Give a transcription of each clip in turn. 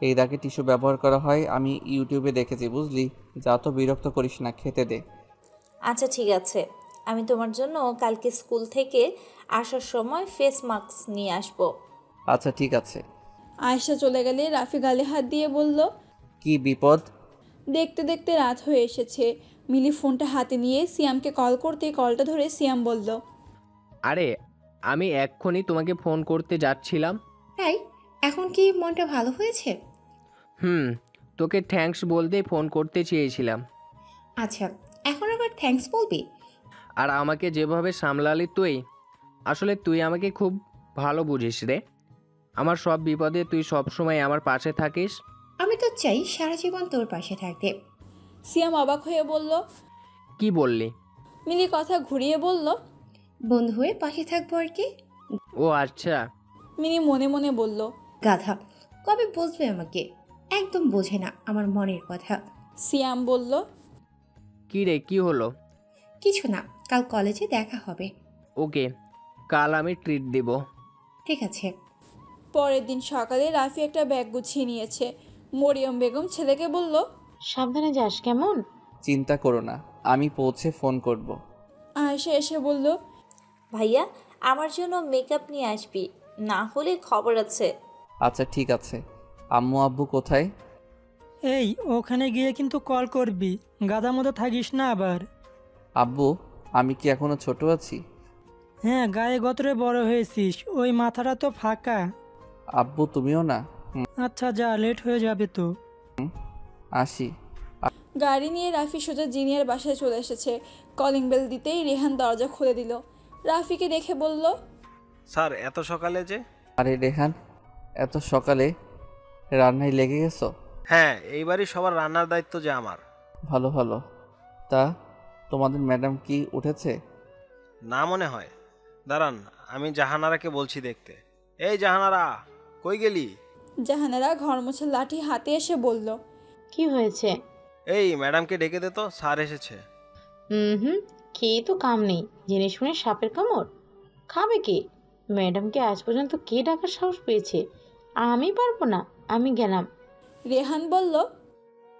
এই দাগে টিস্যু ব্যবহার করা হয় আমি ইউটিউবে দেখেছি, বুঝলি? যা তো বিরক্ত করিস না, খেতে দে। আচ্ছা ঠিক আছে, আমি তোমার জন্য কালকে স্কুল থেকে আসার সময় ফেস মাস্ক নিয়ে আসবো। আচ্ছা ঠিক আছে। আয়েশা চলে গেলে রাফি গালে হাত দিয়ে বলল, কি বিপদ? দেখতে দেখতে রাত হয়ে এসেছে। মিলি ফোনটা হাতে নিয়ে সিয়ামকে কল করতে কলটা ধরে সিয়াম বলল, আরে আমি এক্ষুনি তোমাকে ফোন করতে যাচ্ছিলাম। তাই এখন কি মনটা ভালো হয়েছে? হুম, তোকে থ্যাঙ্কস বলতেই ফোন করতে চেয়েছিলাম। আচ্ছা, এখন আবার থ্যাঙ্কস বলবি? আর আমাকে যেভাবে সামলালি তুই, আসলে তুই আমাকে খুব ভালো বুঝিস রে। আমার সব বিপদে তুই সবসময় আমার পাশে থাকিস। আমি তো চাই সারা জীবন তোর পাশে থাকতে। সিয়াম অবাক হয়ে বলল। কি বললি? মিলি কথা ঘুরিয়ে বলল, বন্ধু হয়ে পাশে থাকবো আর কি। ও আচ্ছা। মিলি মনে মনে বলল, গাধা, কবে বুঝবে আমাকে? একদম বোঝে না আমার মনের কথা। সিয়াম বলল, কি রে, কি হলো? কিছু না, কাল কলেজে দেখা হবে। ওকে, কাল আমি ট্রিট দেব। ঠিক আছে। পরের দিন সকালে রাফি একটা ব্যাগ গুছিয়ে নিয়েছে। মরিয়ম বেগম ছেলেকে বলল, সাবধানে যাস কেমন? চিন্তা করো না, আমি পৌঁছে ফোন করব। আয়েশা এসে বলল, ভাইয়া আমার জন্য মেকআপ নিয়ে আসবি, না হলে খবর আছে। আচ্ছা ঠিক আছে। আম্মু আব্বু কোথায়? এই ওখানে গিয়ে কিন্তু কল করবি, গাদা মতো থাকিস না আবার। আব্বু, আমি কি এখনো ছোট আছি? হ্যাঁ, গায়ে গতরে বড় হয়েছিস, ওই মাথাটা তো ফাঁকা। আব্বু তুমিও না? আচ্ছা যা, লেট হয়ে যাবে তো। আসি। গাড়ি নিয়ে রাফি সোজা জিনিয়ার বাসায় চলে এসেছে। কলিং বেল দিতেই রেহান দরজা খুলে দিল। রাফিকে দেখে বলল, স্যার এত সকালে যে? আরে রেহান, এত সকালে রান্নায় লেগে গেছো? হ্যাঁ, এইবারই সবার রান্নার দায়িত্ব যে আমার। ভালো ভালো। তা তোমাদের ম্যাডাম কি উঠেছে? না মনে হয়। দাঁড়ান, আমি জাহানারাকে বলছি দেখতে। এই জাহানারা, কই গেলি? জাহানারা ঘর মোছার লাঠি হাতে এসে বলল, কি হয়েছে? এই ম্যাডামকে ডেকে দে তো, স্যার এসেছে। হুম, খেয়ে তো কাম নেই, জেনে শুনে সাপের কামড় খাবে কে? ম্যাডামকে আজ পর্যন্ত কে ডাকার সাহস পেয়েছে? আমি পারবো না, আমি গেলাম। রেহান বলল,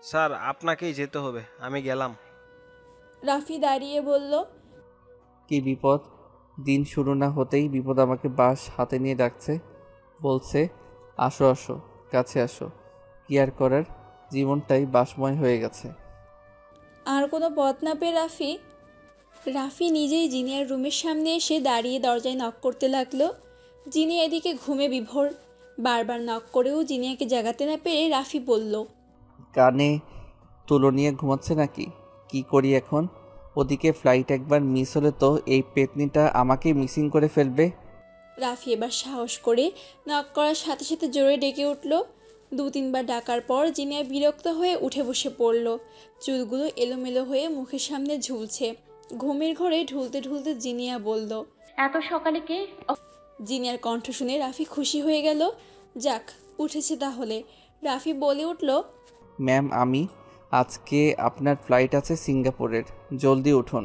স্যার আপনাকেই যেতে হবে, আমি গেলাম। রাফি দাঁড়িয়ে বলল, কি বিপদ? দিন শুরু না হতেই বিপদ আমাকে বাঁশ হাতে নিয়ে ডাকছে, বলছে আসো আসো, কাছে আসো। কি আর করার, জীবনটাই বাঁশময় হয়ে গেছে। আর কোনো পথ না পেয়ে রাফি নিজেই জিনিয়ার রুমের সামনে এসে দাঁড়িয়ে দরজায় নক করতে লাগলো। জিনিয়া এদিকে ঘুমে বিভোর। বারবার নক করেও জিনিয়াকে জাগাতে না পেরে রাফি বলল, কানে তুলো নিয়ে ঘুমাচ্ছে নাকি? কি করি এখন? ওদিকে ফ্লাইট একবার মিস হলে তো এই পেতনিটা আমাকেই মিসিং করে ফেলবে। রাফি এবার সাহস করে নক করার সাথে সাথে জোরে ডেকে উঠল। 2-3 বার ডাকার পর জিনিয়া বিরক্ত হয়ে উঠে বসে পড়ল। চুলগুলো এলোমেলো হয়ে মুখের সামনে ঝুলছে। ঘুমের ঘরে ঢুলতে ঢুলতে জিনিয়া বলল, এত সকালে কে? জিনিয়ার কণ্ঠ শুনে রাফি খুশি হয়ে গেল। যাক, উঠেছে তাহলে। রাফি বলে উঠল, ম্যাম আমি আজকে আপনার ফ্লাইট আছে সিঙ্গাপুরের, জলদি উঠুন।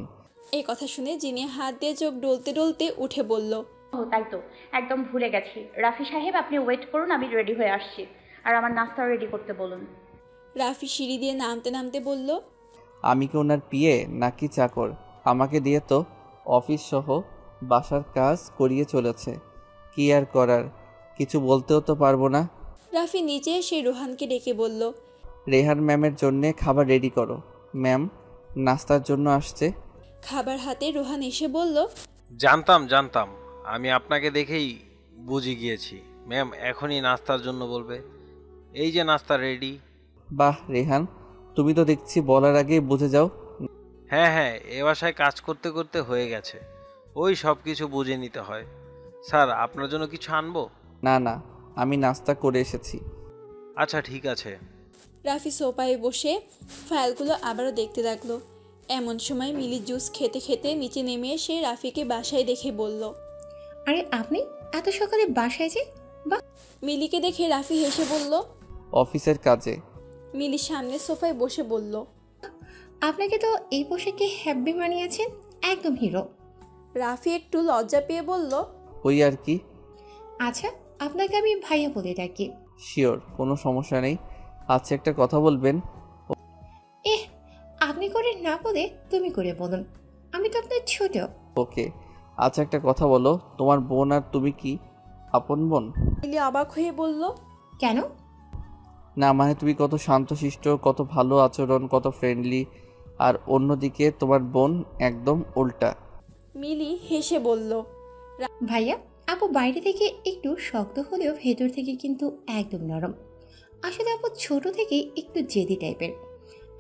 এই কথা শুনে জিনিয়া হাত দিয়ে চোখ ডলতে ডলতে উঠে বলল, ও তাই তো, একদম ভুলে গেছি। রাফি সাহেব আপনি ওয়েট করুন, আমি রেডি হয়ে আসছি। আর আমার নাস্তা রেডি করতে বলুন। রাফি সিঁড়ি দিয়ে নামতে নামতে বলল, আমি কি ওনার পিয়ে নাকি চাকর? আমাকে দিয়ে তো অফিস সহ বাসার কাজ করিয়ে চলেছে। কি আর করার, কিছু বলতেও তো পারবো না। রাফি নিচে এসে রোহানকে ডেকে বলল, রেহান ম্যামের জন্যে খাবার রেডি করো, ম্যাম নাস্তার জন্য আসছে। খাবার হাতে রোহান এসে বলল, জানতাম জানতাম, আমি আপনাকে দেখেই বুঝে গিয়েছি ম্যাম এখনই নাস্তার জন্য বলবে। এই যে নাস্তা রেডি। বাহ রেহান, তুমি তো দেখছি বলার আগেই বুঝে যাও। হ্যাঁ হ্যাঁ, এ বাসায় কাজ করতে করতে হয়ে গেছে, ওই সব কিছু বুঝে নিতে হয়। স্যার আপনার জন্য কিছু আনবো? না না, আমি নাস্তা করে এসেছি। আচ্ছা ঠিক আছে। রাফি সোফায় বসে ফাইলগুলো আবারও দেখতে লাগলো। এমন সময় মিলি জুস খেতে খেতে নিচে নেমে এসে রাফিকে বাসায় দেখে বলল, আরে আপনি এত সকালে বাসায় যে? বা মিলিকে দেখে রাফি হেসে বলল, অফিসের কাজে। মিলি সামনে সোফায় বসে বলল, আপনাকে তো এই পোশাকে হ্যাপি মানিয়েছেন, একদম হিরো। রাফি একটু লজ্জা পেয়ে বলল, ওই আর কি। আচ্ছা, আপনাকে আমি ভাইয়া বলে ডাকি। শিওর, কোনো সমস্যা নেই। আচ্ছা, একটা কথা বলবেন? এহ, আপনি করে না বলে তুমি করে বলুন, আমি তো আপনার ছোট। ওকে। আচ্ছা, একটা কথা বলো, তোমার বোন আর তুমি কি আপন বোন? মিলি অবাক হয়ে বলল, কেন? না মানে তুমি কত শান্তশিষ্ট, কত ভালো আচরণ, কত ফ্রেন্ডলি, আর অন্যদিকে তোমার বোন একদম উল্টা। মিলি হেসে বলল, ভাইয়া, আপু বাইরে থেকে একটু শক্ত হলেও ভেতর থেকে কিন্তু একদম নরম। আসলে আপু ছোট থেকে একটু জেদি টাইপের।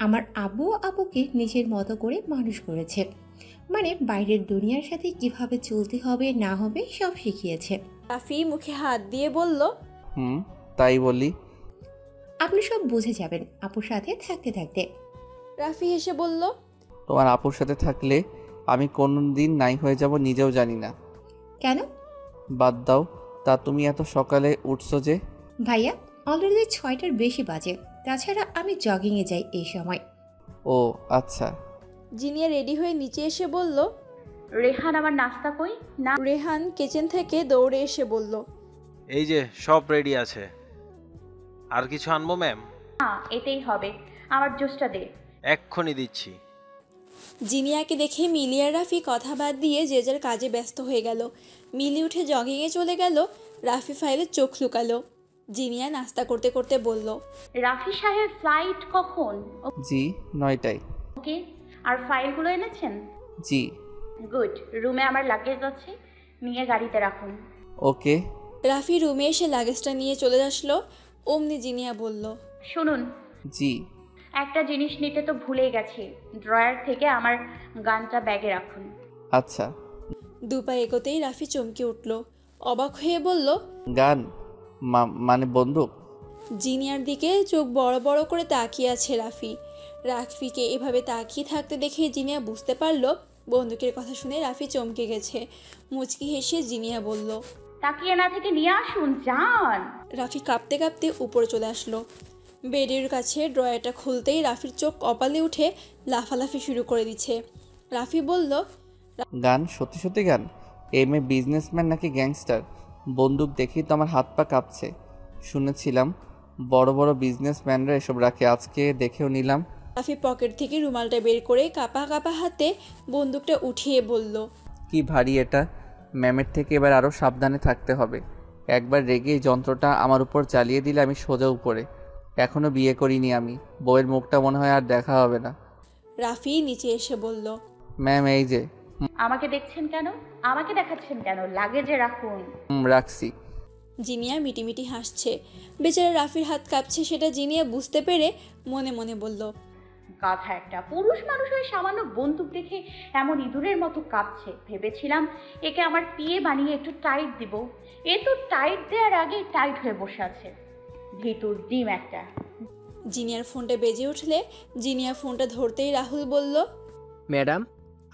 আমার আব্বু আপুকে নিজের মতো করে মানুষ করেছে, মানে বাইরের দুনিয়ার সাথে কিভাবে চলতে হবে না হবে সব শিখিয়েছে। রাফি মুখে হাত দিয়ে বলল, তাই বলি। আপনি সব বুঝে যাবেন আপুর সাথে থাকতে থাকতে। রাফি হেসে বলল, তোমার আপুর সাথে থাকলে আমি কোন দিন নাই হয়ে যাব নিজেও জানি না। কেন? বাদ দাও। তা তুমি এত সকালে উঠছো যে? ভাইয়া, অলরেডি 6টার বেশি বাজে, তাছাড়া আমি জগিংয়ে যাই এই সময়। ও আচ্ছা। জিনিয়া রেডি হয়ে নিচে এসে বলল। রেহান, আমার নাস্তা কই? না। রেহান কিচেন থেকে দৌড়ে এসে বলল, এই যে সব রেডি আছে। আর কিছু আনবো ম্যাম? না, এতেই হবে। আমার জুসটা দে। এক্ষুনি দিচ্ছি। জিনিয়াকে দেখে মিলি আর রাফি কথা বাদ দিয়ে যে যার কাজে ব্যস্ত হয়ে গেল। মিলি উঠে জগিংয়ে চলে গেল, রাফি ফাইলে চোখ লুকালো। জিনিয়া নাস্তা করতে করতে বলল, রাফি সাহেব ফ্লাইট কখন? জি, 9টায়। ওকে। আর ফাইলগুলো এনেছেন? জি। গুড। রুমে আমার লাগেজ আছে, নিয়ে গাড়িতে রাখুন। ওকে। রাফি রুমে এসে লাগেজটা নিয়ে চলে আসলো। অমনি জিনিয়া বলল, শুনুন, জি। একটা জিনিস নিতে তো ভুলেই গেছি। ড্রয়ার থেকে আমার গানটা ব্যাগে রাখুন। আচ্ছা। দুপা এগোতেই রাফি চমকে উঠল, অবাক হয়ে বলল, গান? মানে বন্দুক? জিনিয়ার দিকে চোখ বড় বড় করে তাকিয়ে আছে রাফি। রাফিকে এভাবে তাকিয়ে থাকতে দেখে জিনিয়া বুঝতে পারলো বন্দুকের কথা শুনে রাফি চমকে গেছে। মুচকি হেসে জিনিয়া বলল, তাকিয়ে না থেকে নিয়ে আসুন, যান। রাফি কাঁপতে কাঁপতে উপরে চলে আসলো। বেডের কাছে ড্রয়ারটা খুলতেই রাফির চোখ কপালে উঠে লাফালাফি শুরু করে দিচ্ছে। রাফি বলল, গান? সত্যি সত্যি গান? বিজনেসম্যান নাকি গ্যাংস্টার? বন্দুক দেখেই তো আমার হাত পা কাঁপছে। শুনেছিলাম বড় বড় বিজনেসম্যানরা এসব রাখে, আজকে দেখেও নিলাম। রাফি পকেট থেকে রুমালটা বের করে কাঁপা কাঁপা হাতে বন্দুকটা উঠিয়ে বলল, কি ভারী এটা। ম্যামের থেকে এবার আরও সাবধানে থাকতে হবে। একবার রেগে এই যন্ত্রটা আমার উপর চালিয়ে দিলে আমি সোজা উপরে। এখনও বিয়ে করিনি আমি, বউয়ের মুখটা মনে হয় আর দেখা হবে না। রাফি নিচে এসে বলল, ম্যাম এই যে। আমাকে দেখছেন কেন? আমাকে দেখাচ্ছেন কেন? লাগেজে রাখুন। রাখছি। জিনিয়া মিটিমিটি হাসছে। বেচারা রাফির হাত কাঁপছে সেটা জিনিয়া বুঝতে পেরে মনে মনে বলল, গাধা একটা। পুরুষ মানুষ হয়ে সামান্য বন্দুক দেখে এমন ইঁদুরের মতো কাঁপছে। ভেবেছিলাম একে আমার পিয়ে বানিয়ে একটু টাইট দিব, এ তো টাইট দেওয়ার আগেই টাইট হয়ে বসে আছে। ভিতুর ডিম একটা। জিনিয়ার ফোনটা বেজে উঠলে জিনিয়া ফোনটা ধরতেই রাহুল বলল, ম্যাডাম,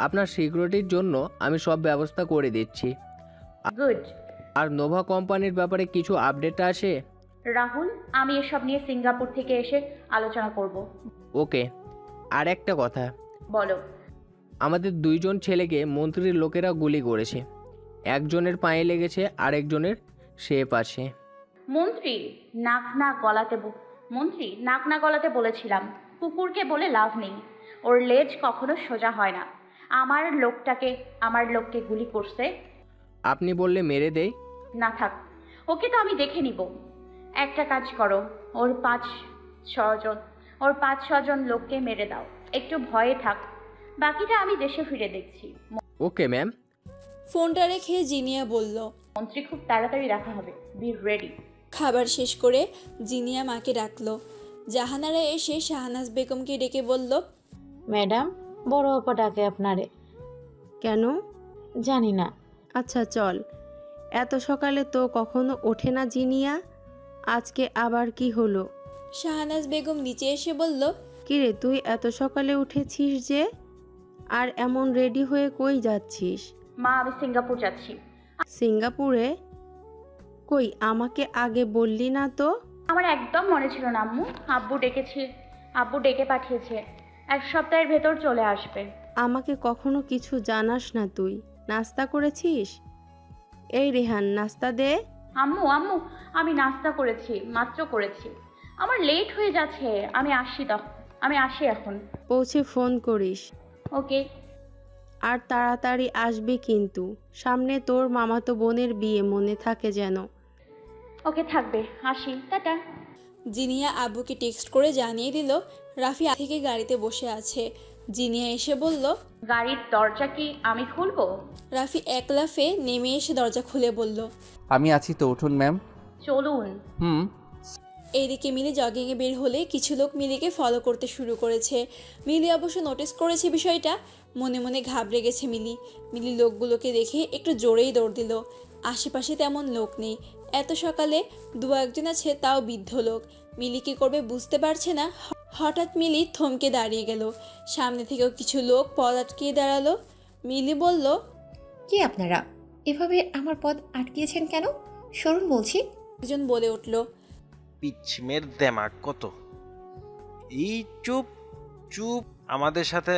আপনার সিকিউরিটির জন্য আমি সব ব্যবস্থা করে দিচ্ছি। গুড। আর নোভা কোম্পানির ব্যাপারে কিছু আপডেট আছে? রাহুল, আমি এসব নিয়ে সিঙ্গাপুর থেকে এসে আলোচনা করব। ওকে। আর একটা কথা, বলো। আমাদের 2জন ছেলেকে মন্ত্রীর লোকেরা গুলি করেছে। একজনের পায়ে লেগেছে, আরেকজনের শেপ আছে। মন্ত্রী নাক না গলাতে বলেছিলাম। কুকুরকে বলে লাভ নেই, ওর লেজ কখনো সোজা হয় না। আমার লোককে গুলি করছে। আপনি বললে মেরে দেই? না থাক, ওকে তো আমি দেখে নিব। একটা কাজ করো, ওর 5-6 জন লোককে মেরে দাও, একটু ভয়ে থাক। বাকিটা আমি দেশে ফিরে দেখছি। Okay ma'am. ফোনটা রেখে জিনিয়া বলল, মন্ত্রী খুব তাড়াতাড়ি রাখা হবে, বি রেডি। খাবার শেষ করে জিনিয়া মাকে ডাকলো। জাহানারা এসে শাহনাজ বেগমকে ডেকে বলল, ম্যাডাম, বড় আপা ডাকে আপনারে। কেন? জানি না। আচ্ছা চল। এত সকালে তো কখনো ওঠে না জিনিয়া, আজকে আবার কি হলো? শাহনাজ বেগম নিচে এসে বলল, কিরে তুই এত সকালে উঠেছিস যে? আর এমন রেডি হয়ে কই যাচ্ছিস? মা, আমি সিঙ্গাপুর যাচ্ছি। সিঙ্গাপুরে? কই আমাকে আগে বললি না তো? আমার একদম মনে ছিল না আম্মু। আব্বু ডেকে পাঠিয়েছে, 1 সপ্তাহের ভেতর চলে আসবে। আমাকে কখনো কিছু জানাস না তুই। নাস্তা করেছিস? এই রেহান, নাস্তা দে। আম্মু আম্মু, আমি নাস্তা করেছি, মাত্র করেছি। আমার লেট হয়ে যাচ্ছে, আমি আসি এখন। পৌঁছে ফোন করিস। ওকে। আর তাড়াতাড়ি আসবি কিন্তু, সামনে তোর মামাতো বোনের বিয়ে, মনে থাকে যেন। ওকে, থাকবে, আসি, টাটা। জিনিয়া আব্বুকে টেক্সট করে জানিয়ে দিল রাফি থেকে গাড়িতে বসে আছে। জিনিয়া এসে বলল, গাড়ির দরজা কি আমি খুলবো? রাফি এক লাফে নেমে এসে দরজা খুলে বলল, আমি আছি তো, উঠুন ম্যাম। চলুন। হুম। এইদিকে মিলি জগিংয়ে বের হলে কিছু লোক মিলিকে ফলো করতে শুরু করেছে। মিলি অবশ্য নোটিস করেছে বিষয়টা, মনে মনে ঘাবড়ে গেছে মিলি লোকগুলোকে দেখে একটু জোরেই দৌড় দিল। আশেপাশে তেমন লোক নেই, এত সকালে দু একজন আছে, তাও বৃদ্ধ লোক। মিলি কী করবে বুঝতে পারছে না। হঠাৎ মিলি থমকে দাঁড়িয়ে গেল। সামনে থেকেও কিছু লোক পথ আটকিয়ে দাঁড়ালো। মিলি বলল, কে আপনারা? এভাবে আমার পথ আটকিয়েছেন কেন? সরুন বলছি। একজন বলে উঠল, পিছমের দেমাগ কত! এই চুপ চুপ, আমাদের সাথে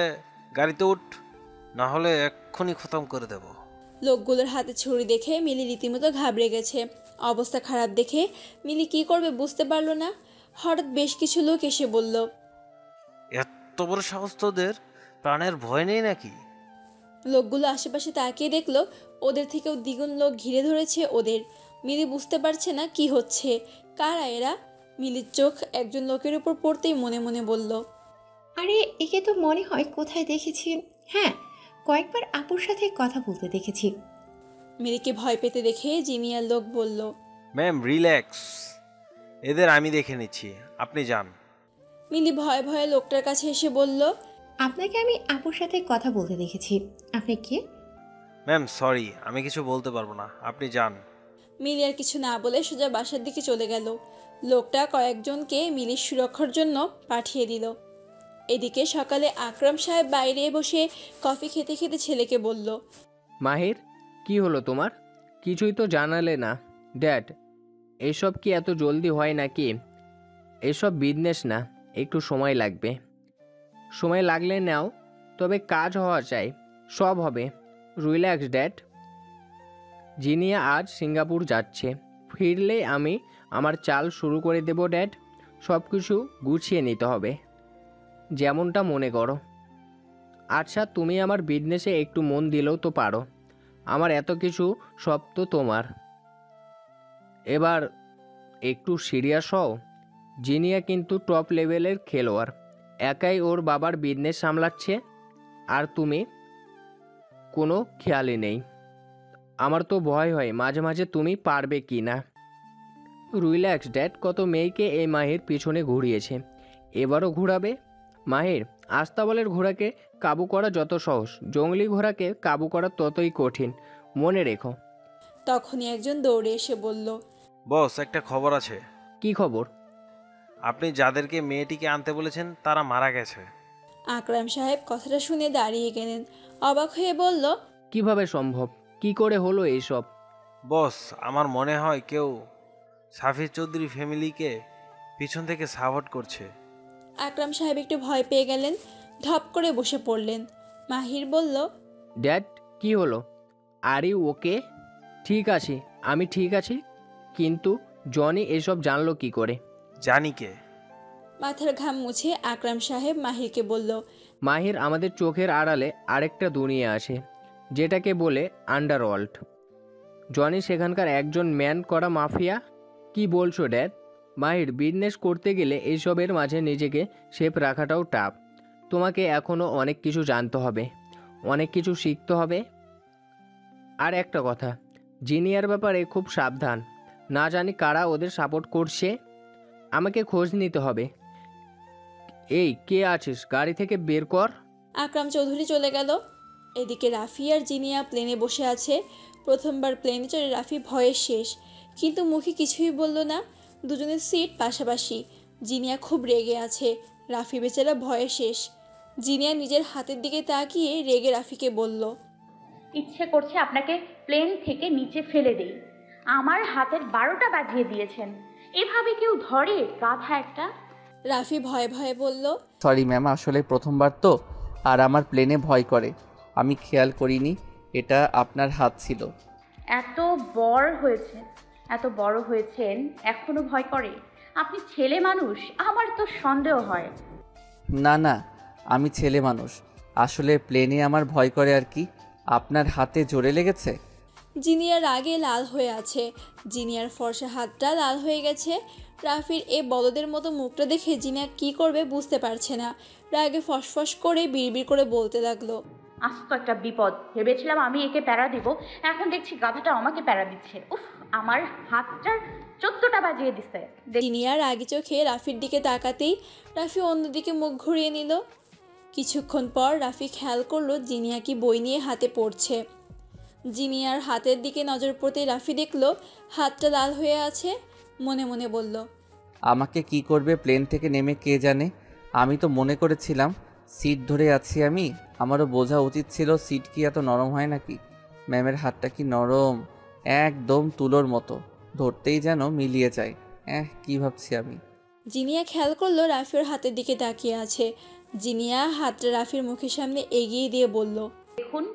গাড়িতে উঠ, না হলে এক্ষুনি খতম করে দেব। লোকগুলোর হাতে ছুরি দেখে মিলি রীতিমতো ঘাবড়ে গেছে। অবস্থা খারাপ দেখে মিলি কি করবে বুঝতে পারলো না। হঠাৎ বেশ কিছু লোক এসে বলল, এত বড় সাহস তোদের, প্রাণের ভয় নেই নাকি? লোকগুলো আশেপাশে তাকিয়ে দেখলো ওদের থেকেও দ্বিগুণ লোক ঘিরে ধরেছে ওদের। মিলি বুঝতে পারছে না কি হচ্ছে, কারা এরা। মিলির চোখ একজন লোকের উপর পড়তেই মনে মনে বলল, আরে একে তো মনে হয় কোথায় দেখেছি। হ্যাঁ, কয়েকবার আপুর সাথে কথা বলতে দেখেছি। মিলিকে ভয় পেতে দেখে জিনিয়ার লোক বলল, ম্যাম রিল্যাক্স, এদের আমি দেখে নিচ্ছি, আপনি যান। মিলি ভয়ে ভয়ে লোকটার কাছে এসে বলল, আপনাকে আমি আপুর সাথে কথা বলতে দেখেছি। আপনি কে? ম্যাম সরি, আমি কিছু বলতে পারবো না, আপনি যান। মিলি আর কিছু না বলে সোজা বাসার দিকে চলে গেল। লোকটা কয়েকজনকে মিলির সুরক্ষার জন্য পাঠিয়ে দিল। এদিকে সকালে আকরাম সাহেব বাইরে বসে কফি খেতে খেতে ছেলেকে বলল, মাহির, কি হলো তোমার? কিছুই তো জানালে না। ড্যাড, এসব কি এত জলদি হয় নাকি? এসব বিজনেস না, একটু সময় লাগবে। সময় লাগলে নাও, তবে কাজ হওয়া চাই, সব হবে। Relax dad. জিনিয়া আজ সিঙ্গাপুর যাচ্ছে, ফিরলে আমি আমার চাল শুরু করে দেব ড্যাড। সব কিছু গুছিয়ে নিতে হবে, যেমনটা মনে করো। আচ্ছা, তুমি আমার বিজনেসে একটু মন দিলেও তো পারো। আমার এত কিছু সব তো তোমার। এবার একটু সিরিয়াস হও। জিনিয়া কিন্তু টপ লেভেলের খেলোয়াড়, একাই ওর বাবার বিজনেস সামলাচ্ছে, আর তুমি কোনো খেয়ালই নেই। আমার তো ভয় হয় মাঝে মাঝে তুমি পারবে কি না। রিল্যাক্স ড্যাড, কত মেয়েকে এই মাহির পিছনে ঘুরিয়েছে, এবারও ঘোরাবে। মাহির, আস্তাবলের ঘোড়াকে কাবু করা যত সহজ, জঙ্গলি ঘোড়াকে কাবু করা ততই কঠিন, মনে রেখো। তখনই একজন দৌড়ে এসে বলল, বস, একটা খবর আছে। কি খবর? আপনি যাদেরকে মেয়েটিকে আনতে বলেছেন তারা মারা গেছে। আকরাম সাহেব কথাটা শুনে দাঁড়িয়ে গেলেন, অবাক হয়ে বলল, কিভাবে সম্ভব? কি করে হলো এইসব? বস, আমার মনে হয় কেউ সাফির চৌধুরী ফ্যামিলিকে পিছন থেকে সাপোর্ট করছে। আকরাম সাহেব একটু ভয় পেয়ে গেলেন, ধপ করে বসে পড়লেন। মাহির বলল, ড্যাড, কি হলো? Are you okay? ঠিক আছি, আমি ঠিক আছি, কিন্তু জনি এসব জানলো কি করে? জানি কে? মাথার ঘাম মুছে আকরাম সাহেব মাহিরকে বলল, মাহির, আমাদের চোখের আড়ালে আরেকটা দুনিয়া আছে, যেটাকে বলে আন্ডারওয়ার্ল্ড। জনি সেখানকার একজন ম্যান করা মাফিয়া। কি বলছো ড্যাড? মাহির, বিজনেস করতে গেলে এইসবের মাঝে নিজেকে সেফ রাখাটাও টাফ। তোমাকে এখনও অনেক কিছু জানতে হবে, অনেক কিছু শিখতে হবে। আর একটা কথা, জিনিয়ার ব্যাপারে খুব সাবধান, না জানি কারা ওদের সাপোর্ট করছে। আমাকে খোঁজ নিতে হবে। এই, কে আছিস? গাড়ি থেকে বের কর। আকরাম চৌধুরী চলে গেল। এদিকে রাফি আর জিনিয়া প্লেনে বসে আছে। প্রথমবার প্লেনে চড়ে রাফি ভয়ে শেষ, কিন্তু মুখে কিছুই বলল না। দুজনের সিট পাশাপাশি। জিনিয়া খুব রেগে আছে, রাফি বেচারা ভয়ে শেষ। জিনিয়া নিজের হাতের দিকে তাকিয়ে রেগে রাফিকে বলল, ইচ্ছে করছে আপনাকে প্লেন থেকে নিচে ফেলে দেই। আমার হাতের 12টা বাজিয়ে দিয়েছেন, এভাবে কেউ ধরে? গাধা একটা। রাফি ভয়ে ভয়ে বলল, সরি ম্যাম, আসলে প্রথমবার তো, আর আমার প্লেনে ভয় করে, আমি খেয়াল করিনি এটা আপনার হাত ছিল। এত বড় হয়েছে, এত বড় হয়েছেন এখনো ভয় করে? আপনি ছেলে মানুষ, আমার তো সন্দেহ হয়। না না, আমি ছেলে মানুষ। আসলে প্লেনে আমার ভয় করে আর কি। আপনার হাতে জোরে লেগেছে? জিনিয়ার রাগে লাল হয়ে আছে। জিনিয়ার ফর্সা হাতটা লাল হয়ে গেছে। রাফির এ বলদের মতো মুখটা দেখে জিনিয়া কি করবে বুঝতে পারছে না। রাগে ফসফস করে বিড়বিড় করে বলতে লাগলো, আস্ত একটা বিপদ। ভেবেছিলাম আমি একে প্যারা দিব, এখন দেখছি গাধাটা আমাকে প্যারা দিচ্ছে। উফ, আমার হাতটার 14টা বাজিয়ে দিছে। জিনিয়া রাগি চোখে রাফির দিকে তাকাতেই রাফি অন্যদিকে মুখ ঘুরিয়ে নিল। কিছুক্ষণ পর রাফি খেয়াল করলো জিনিয়া কি বই নিয়ে হাতে পড়ছে। জিনিয়ার হাতের দিকে নজর পড়তেই রাফি দেখলো হাতটা লাল হয়ে আছে। মনে মনে বলল, আমাকে কি করবে প্লেন থেকে নেমে কে জানে। আমি তো মনে করেছিলাম সিট ধরে আছি আমি। আমারও বোঝা উচিত ছিল সিট কি এত নরম হয় নাকি। ম্যামের হাতটা কি নরম, একদম তুলোর মতো, ধরতেই যেন মিলিয়ে যায়। কি ভাবছি আমি। জিনিয়া খেয়াল করলো রাফি ওর হাতের দিকে তাকিয়ে আছে। জিনিয়া হাতটা রাফির মুখের সামনে এগিয়ে দিয়ে বলল, দেখুন।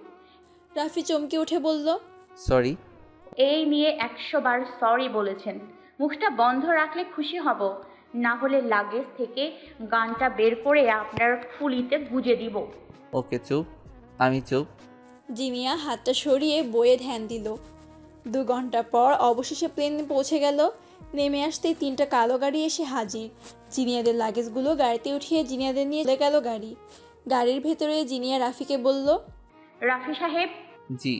রাফি চমকে উঠে বলল, সরি। এই নিয়ে 100 বার সরি বলেছেন। মুখটা বন্ধ রাখলে খুশি হব, না হলে লাগেজ থেকে গানটা বের করে আপনার ফুলিতে গুজে দিব। ওকে চুপ, আমি চুপ। জিনিয়া হাতটা সরিয়ে বইয়ে ধ্যান দিল। 2 ঘন্টা পর অবশেষে প্লেন পৌঁছে গেল। নেমে আসতেই 3টা কালো গাড়ি এসে হাজির। জিনিয়াদের লাগেজগুলো গাড়িতে উঠিয়ে জিনিয়াদের নিয়ে চলে গেল গাড়ি। গাড়ির ভেতরে জিনিয়া রাফিকে বলল, রাফি সাহেব, জি।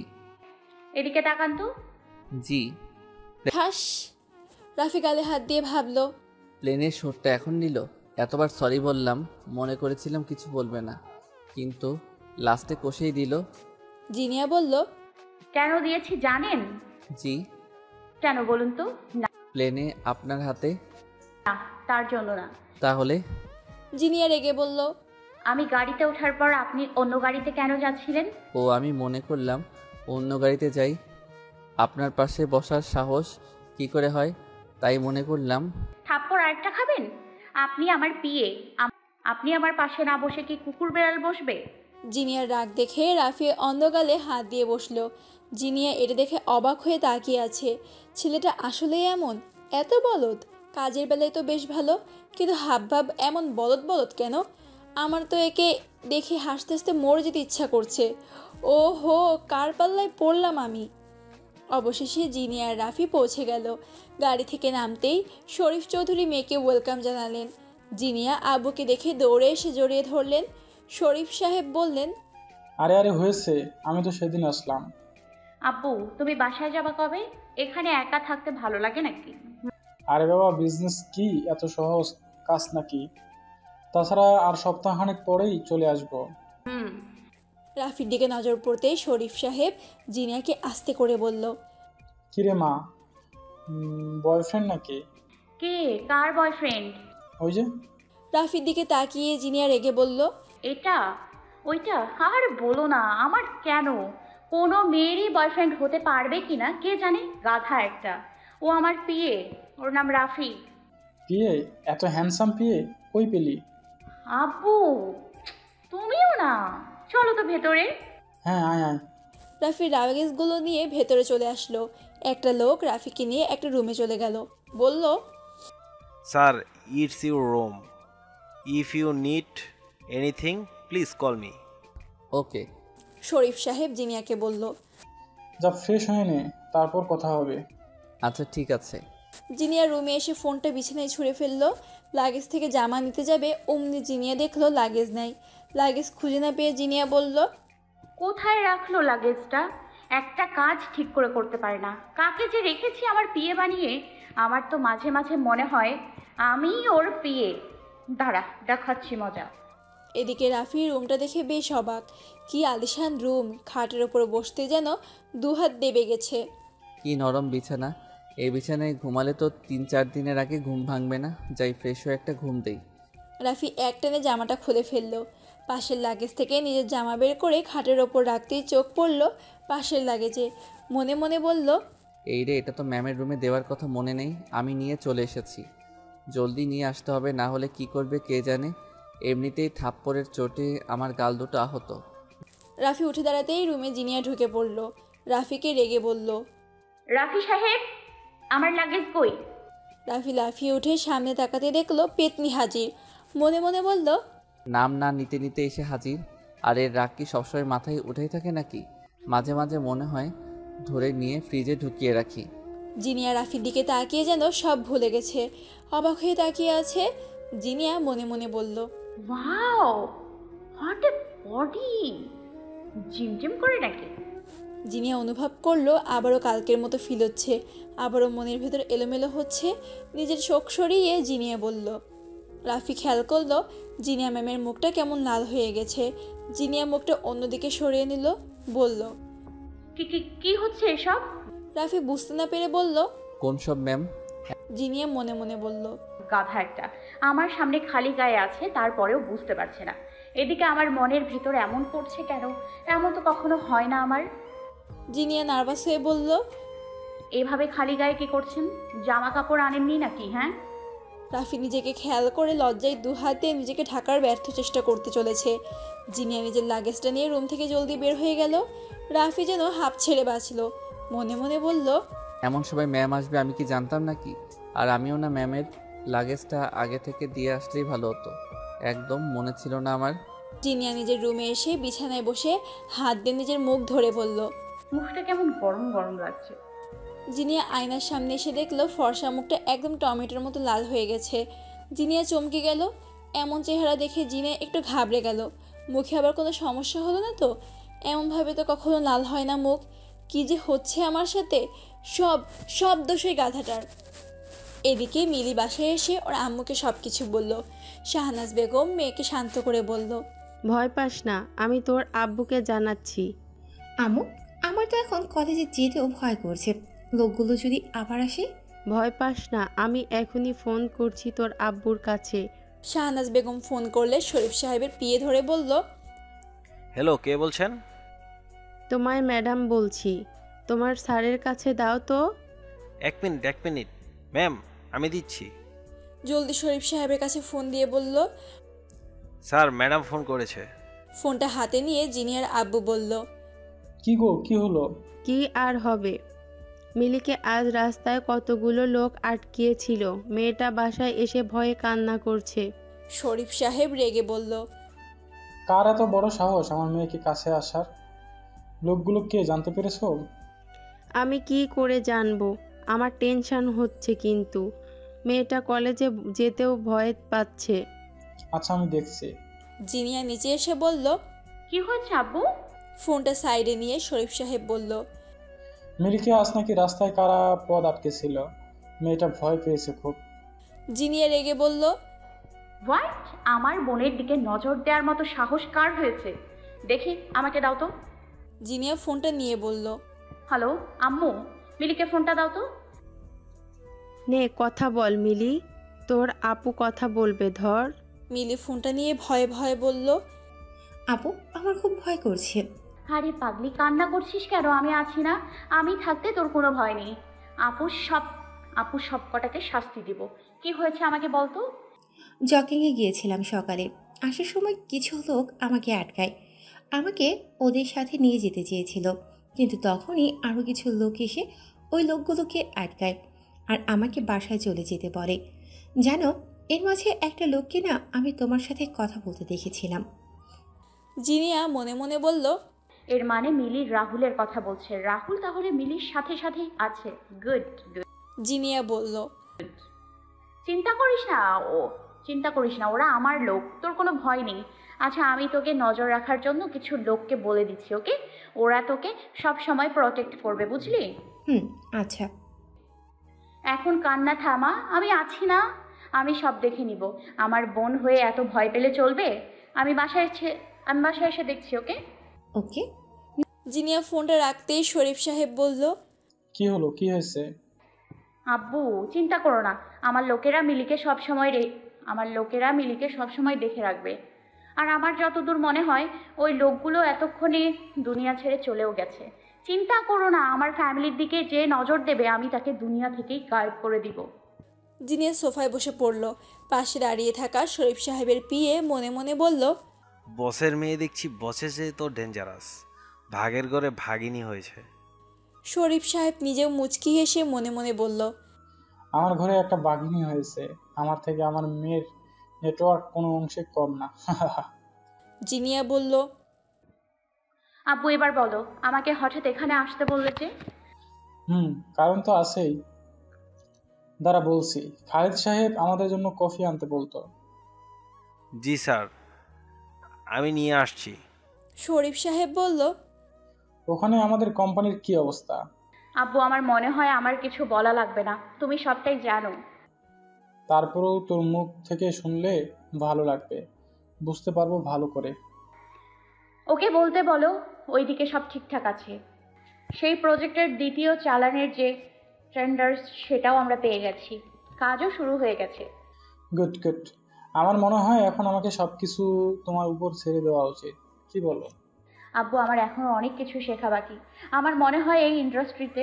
এদিকে তাকান তো। জি। হাস। রাফি গালে হাত দিয়ে ভাবলো, প্লেনের শোটটা এখন নিল। এতবার সরি বললাম, মনে করেছিলাম কিছু বলবে না, কিন্তু লাস্টে কষেই দিল। জিনিয়া বলল, কেন দিয়েছি জানেন? জি। কেন বলুন তো? না, প্লেনে আপনার হাতে। তার জন্য না। তাহলে? জিনিয়া রেগে বলল, আমি গাড়িতে ওঠার পর আপনি অন্য গাড়িতে কেন যাচ্ছিলেন? ও আমি মনে করলাম অন্য গাড়িতে যাই, আপনার পাশে বসার সাহস কি করে হয় তাই মনে করলাম। থাপ্পড় আরেকটা খাবেন? আপনি আমার পিয়ে, আপনি আমার পাশে না বসে কি কুকুর বেড়াল বসবে? জিনিয়ার রাগ দেখে রাফি অন্ধগালে হাত দিয়ে বসলো। জিনিয়া এটা দেখে অবাক হয়ে তাকিয়ে আছে। ছেলেটা আসলেই এমন, এত বলদ। কাজের বেলায় তো বেশ ভালো, কিন্তু হাবভাব এমন বলদ বলদ কেন? আমার তো একে দেখে হাসতে হাসতে মরে যেতে ইচ্ছা করছে। ও হো, কার পাল্লায় পড়লাম আমি। অবশেষে জিনিয়া আর রাফি পৌঁছে গেল। গাড়ি থেকে নামতেই শরীফ চৌধুরী মেয়েকে ওয়েলকাম জানালেন। জিনিয়া আব্বুকে দেখে দৌড়ে এসে জড়িয়ে ধরলেন। শরীফ সাহেব বললেন, আরে আরে হয়েছে, আমি তো সেদিন আসলাম। আব্বু, তুমি বাসায় যাবা কবে? এখানে একা থাকতে ভালো লাগে নাকি? আরে বাবা, বিজনেস কি এত সহজ কাজ নাকি? তাছাড়া আর সপ্তাহখানেক পরেই চলে আসবো। রাফির দিকে নজর পড়তেই শরীফ সাহেব জিনিয়াকে আস্তে করে বলল, কিরে মা, বয়ফ্রেন্ড নাকি? কে? কার বয়ফ্রেন্ড? ওই যে। রাফির দিকে তাকিয়ে জিনিয়া রেগে বলল, এটা? ওইটা? আর বলো না, আমার কেন কোনো মেয়েরই বয়ফ্রেন্ড হতে পারবে কিনা কে জানে, গাধা একটা। ও আমার পিয়ে, ওর নাম রাফি। পিয়ে? এত হ্যান্ডসাম পিয়ে কই পেলি? আব্বু, তুমিও না, চলো তো ভেতরে। হ্যাঁ আয় আয়। রাফির লাগেজগুলো নিয়ে ভেতরে চলে আসলো। একটা লোক রাফিকে নিয়ে একটা রুমে চলে গেল। বলল, sir, it's your room. If you need anything please call me. Okay. Sharif Sahib জিনিয়াকে বলল, যা ফ্রেশ হয়ে নে, তারপর কথা হবে। আচ্ছা ঠিক আছে। জিনিয়া রুমে এসে ফোনটা বিছানায় ছুঁড়ে ফেললো। লাগেজ থেকে জামা নিতে যাবে অমনি জিনিয়া দেখলো লাগেজ নাই। লাগেজ খুঁজে না পেয়ে জিনিয়া বলল, কোথায় রাখলো লাগেজটা? একটা কাজ ঠিক করে করতে পারে না। কাকে যে রেখেছি আমার পিয়ে বানিয়ে। আমার তো মাঝে মাঝে মনে হয় আমি ওর পিয়ে। দাঁড়া, দেখাচ্ছি মজা। এদিকে রাফি রুমটা দেখে বেশ অবাক। কি আলিশান রুম, খাটের ওপর বসতে যেন 2 হাত দেবে গেছে। কি নরম বিছানা। এই বিছানায় ঘুমালে তো 3-4 দিনের আগে ঘুম ভাঙবে না। যাই ফ্রেশ হয়ে একটা ঘুম দেই। রাফি একটানে জামাটা খুলে ফেললো। পাশের লাগেজ থেকে নিজের জামা বের করে খাটের ওপর রাখতেই চোখ পড়ল পাশের লাগেজে। মনে মনে বলল, এই রে, এটা তো ম্যামের রুমে দেওয়ার কথা মনে নেই। আমি নিয়ে চলে এসেছি। জলদি নিয়ে আসতে হবে, না হলে কি করবে কে জানে। এমনিতেই থাপ্পড়ের চোটে আমার গাল দুটো আহত। রাফি উঠে দাঁড়াতেই রুমে জিনিয়া ঢুকে পড়ল। রাফিকে রেগে বলল, রাফি সাহেব, আমার লাগেজ কই? রাফি লাফিয়ে উঠে সামনে তাকাতে দেখলো পেতনি হাজির। মনে মনে বলল, নাম না নিতে নিতে এসে হাজির। আর এর রাগ কি সবসময় মাথায় উঠেই থাকে নাকি? মাঝে মাঝে মনে হয় ধরে নিয়ে ফ্রিজে ঢুকিয়ে রাখি। জিনিয়া রাফির দিকে তাকিয়ে যেন সব ভুলে গেছে, অবাক হয়ে তাকিয়ে আছে। জিনিয়া মনে মনে বলল, wow, what a body! Gym করে নাকি? জিনিয়া অনুভব করলো আবারও কালকের মতো ফিল হচ্ছে, আবারও মনের ভেতর এলোমেলো হচ্ছে। নিজের চোখ সরিয়ে জিনিয়া বলল। রাফি খেয়াল করলো জিনিয়া ম্যামের মুখটা কেমন লাল হয়ে গেছে। জিনিয়া মুখটা অন্যদিকে সরিয়ে নিল, বলল, কি কি কি হচ্ছে এসব? রাফি বুঝতে না পেরে বলল, কোন সব ম্যাম? জিনিয়া মনে মনে বলল, গাধা একটা, আমার সামনে খালি গায়ে আছে তারপরেও বুঝতে পারছে না। এদিকে আমার মনের ভিতর এমন করছে কেন? এমন তো কখনো হয় না আমার। জিনিয়া নার্ভাস হয়ে বলল, এভাবে খালি গায়ে কি করছেন? জামা কাপড় আনেননি নাকি? হ্যাঁ। রাফি নিজেকে খেয়াল করে লজ্জায় দু হাতে নিজেকে ঢাকার ব্যর্থ চেষ্টা করতে চলেছে। জিনিয়া নিজের লাগেজটা নিয়ে রুম থেকে জলদি বের হয়ে গেল। রাফি যেন হাঁপ ছেড়ে বাঁচল। মনে মনে বলল, এমন সময় ম্যাম আসবে আমি কি জানতাম নাকি? আর আমিও না ম্যামের লাগেজটা আগে থেকে দিয়ে আসলেই ভালো হতো, একদম মনে ছিল না আমার। জিনিয়া নিজের রুমে এসে বিছানায় বসে হাত দিয়ে নিজের মুখ ধরে বলল। মুখটা কেমন গরম গরম লাগছে। জিনিয়া আয়নার সামনে এসে দেখলো ফর্সা মুখটা একদম টমেটোর মতো লাল হয়ে গেছে। জিনিয়া চমকে গেল। এমন চেহারা দেখে জিনিয়া একটু ঘাবড়ে গেল। মুখে আবার কোনো সমস্যা হলো না তো? এমনভাবে তো কখনো লাল হয় না মুখ। কি যে হচ্ছে আমার সাথে! সব সব দোষই গাধাটার। এদিকে মিলি বাসায় এসে ওর আম্মুকে সব কিছু বলল। শাহনাজ বেগম মেয়েকে শান্ত করে বলল, ভয় পাস না, আমি তোর আব্বুকে জানাচ্ছি। আম্মু, আমার তো এখন কলেজে যেতেও ভয় করছে, লোকগুলো যদি আবার আসে। ভয় পাস না, আমি এখনই ফোন করছি তোর আব্বুর কাছে। শাহনাজ বেগম ফোন করলে শরীফ সাহেবের পিয়ে ধরে বলল, হ্যালো, কে বলছেন? তোমায় ম্যাডাম বলছি, তোমার স্যারের কাছে দাও তো। এক মিনিট ম্যাম, আমি দিচ্ছি। জলদি শরীফ সাহেবের কাছে ফোন দিয়ে বলল। স্যার, ম্যাডাম ফোন করেছে। ফোনটা হাতে নিয়ে জিনিয়ার আব্বু বলল, কি গো, কি হলো? কি আর হবে, মিলিকে আজ রাস্তায় কতগুলো লোক আটকিয়েছিল, মেয়েটা বাসায় এসে ভয়ে কান্না করছে। শরীফ সাহেব রেগে বলল, কার এত বড় সাহস আমার মেয়েকে কাছে আসার? লোকগুলো কে, জানতে পেরেছো? আমি কি করে জানবো, আমার টেনশন হচ্ছে, কিন্তু মেয়েটা কলেজে যেতেও ভয় পাচ্ছে। আচ্ছা, আমি দেখছি। জিনিয়া নিচে এসে বলল। কি হয়েছে আব্বু? ফোনটা সাইডে নিয়ে শরীফ সাহেব বলল, মিলিকে আজ নাকি রাস্তায় কারা পথ আটকেছিল, মেয়েটা ভয় পেয়েছে খুব। জিনিয়া রেগে বলল, হোয়াট? আমার বোনের দিকে নজর দেওয়ার মতো সাহস কার হয়েছে? দেখি, আমাকে দাও তো। জিনিয়া ফোনটা নিয়ে বলল, হ্যালো আম্মু, মিলিকে ফোনটা দাও তো। নে কথা বল মিলি, তোর আপু কথা বলবে, ধর। মিলি ফোনটা নিয়ে ভয়ে ভয়ে বলল, আপু, আমার খুব ভয় করছে। আরে পাগলি, কান্না করছিস কেন? আমি আছি না? আমি থাকতে তোর কোনো ভয় নেই। আপু সব কটাকে শাস্তি দিব। কি হয়েছে আমাকে বলতো? জগিংয়ে গিয়েছিলাম সকালে, আসার সময় কিছু লোক আমাকে আটকায়। আমাকে ওদের সাথে নিয়ে যেতে চেয়েছিল, কিন্তু তখনই আরও কিছু লোক এসে ওই লোকগুলোকে আটকায় আর আমাকে বাসায় চলে যেতে বলে। জানো, এর মাঝে একটা লোককে না আমি তোমার সাথে কথা বলতে দেখেছিলাম। জিনিয়া মনে মনে বলল, এর মানে মিলি রাহুলের কথা বলছে। রাহুল তাহলে মিলির সাথে সাথেই আছে। Good good. জিনিয়া বলল, চিন্তা করিস না, ওরা আমার লোক, তোর কোনো ভয় নেই। আচ্ছা, আমি তোকে নজর রাখার জন্য কিছু লোককে বলে দিচ্ছি, ওকে? ওরা তোকে সব সময় প্রোটেক্ট করবে, বুঝলি? আচ্ছা। এখন কান্না থামা, আমি আছি না? আমি সব দেখে নিব। আমার বোন হয়ে এত ভয় পেলে চলবে? আমি বাসায় এসে দেখছি, ওকে? ওকে। জিনিয়া ফোনটা রাখতেই শরীফ সাহেব বলল, কি হলো, কি হয়েছে? আব্বু, চিন্তা করো না, আমার লোকেরা মিলিকে সব সময় দেখে রাখবে। আর আমার যতদূর মনে হয় ওই লোকগুলো এতক্ষণে দুনিয়া ছেড়ে চলেও গেছে। চিন্তা করো না, আমার ফ্যামিলির দিকে যে নজর দেবে আমি তাকে দুনিয়া থেকেই গায়েব করে দিব। জিনিয়া সোফায় বসে পড়ল। পাশে দাঁড়িয়ে থাকা শরীফ সাহেবের পিয়ে মনে মনে বলল, বসের মেয়ে দেখছি বসে যে তো ডেঞ্জারাস, ভাগের ঘরে ভাগিনী হয়েছে। শরীফ সাহেব নিজেও মুচকি হেসে মনে মনে বলল, আমার ঘরে একটা বাঘিনী হয়েছে। আমার থেকে আমার মেয়ের নেটওয়ার্ক কোনো অংশে কম না। জিনিয়া বলল, আব্বু এবার বলো, আমাকে হঠাৎ এখানে আসতে বললে যে? কারণ তো আছেই। দাঁড়া বলছি। খালিদ সাহেব আমাদের জন্য কফি আনতে বলতো। জি স্যার, আমি নিয়ে আসছি। শরীফ সাহেব বলল, ওখানে আমাদের কোম্পানির কি অবস্থা? আব্বু আমার মনে হয় আমার কিছু বলা লাগবে না, তুমি সবটাই জানো। তারপরেও তোর মুখ থেকে শুনলে ভালো লাগবে, বুঝতে পারবো ভালো করে। ওকে বলতে বলো ওইদিকে সব ঠিকঠাক আছে। সেই প্রজেক্টের দ্বিতীয় চালানের যে টেন্ডার্স সেটাও আমরা পেয়ে গেছি, কাজও শুরু হয়ে গেছে। Good good. আমার মনে হয় এখন আমাকে সবকিছু তোমার উপর ছেড়ে দেওয়া উচিত, কি বলো? আব্বু আমার এখনও অনেক কিছু শেখা বাকি। আমার মনে হয় এই ইন্ডাস্ট্রিতে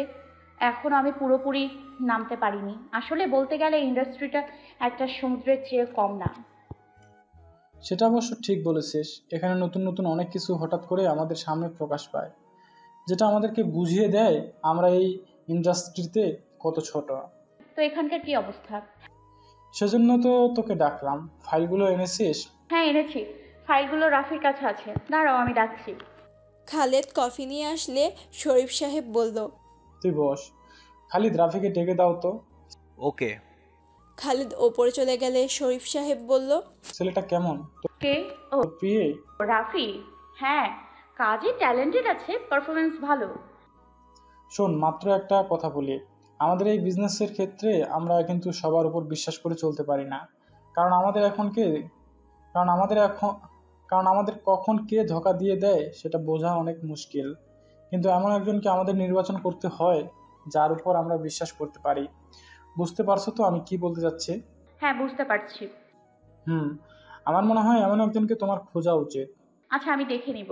এখনও আমি পুরোপুরি নামতে পারিনি। আসলে বলতে গেলে ইন্ডাস্ট্রিটা একটা সমুদ্রের চেয়ে কম না। সেটা অবশ্য ঠিক বলেছিস। এখানে নতুন নতুন অনেক কিছু হঠাৎ করে আমাদের সামনে প্রকাশ পায়, যেটা আমাদেরকে বুঝিয়ে দেয় আমরা এই ইন্ডাস্ট্রিতে কত ছোট। তো এখানকার কি অবস্থা? সেজন্য তো তোকে ডাকলাম। ফাইলগুলো এনেছিস? হ্যাঁ এনেছি, ফাইলগুলো রাফির কাছে আছে। দাঁড়াও আমি ডাকছি। খালেদ কফি নিয়ে আসলে শরীফ সাহেব বলল, তুই বস। খালিদ রাফিকে ডেকে দাও তো। ওকে। খালেদ ওপরে চলে গেলে শরীফ সাহেব বলল, ছেলেটা কেমন? কে? ও প্রিয়ে? রাফি? হ্যাঁ, কাজে ট্যালেন্টেড আছে, পারফরমেন্স ভালো। শোন, মাত্র একটা কথা বলি। আমাদের এই বিজনেসের ক্ষেত্রে আমরা কিন্তু সবার উপর বিশ্বাস করে চলতে পারি না। কারণ আমাদের কখন কে ধোঁকা দিয়ে দেয় সেটা বোঝা অনেক মুশকিল। কিন্তু এমন একজনকে আমাদের নির্বাচন করতে হয় যার উপর আমরা বিশ্বাস করতে পারি। বুঝতে পারছো তো আমি কি বলতে চাচ্ছি? হ্যাঁ বুঝতে পারছি। আমার মনে হয় এমন একজনকে তোমার খোঁজা উচিত। আচ্ছা আমি দেখে নিব।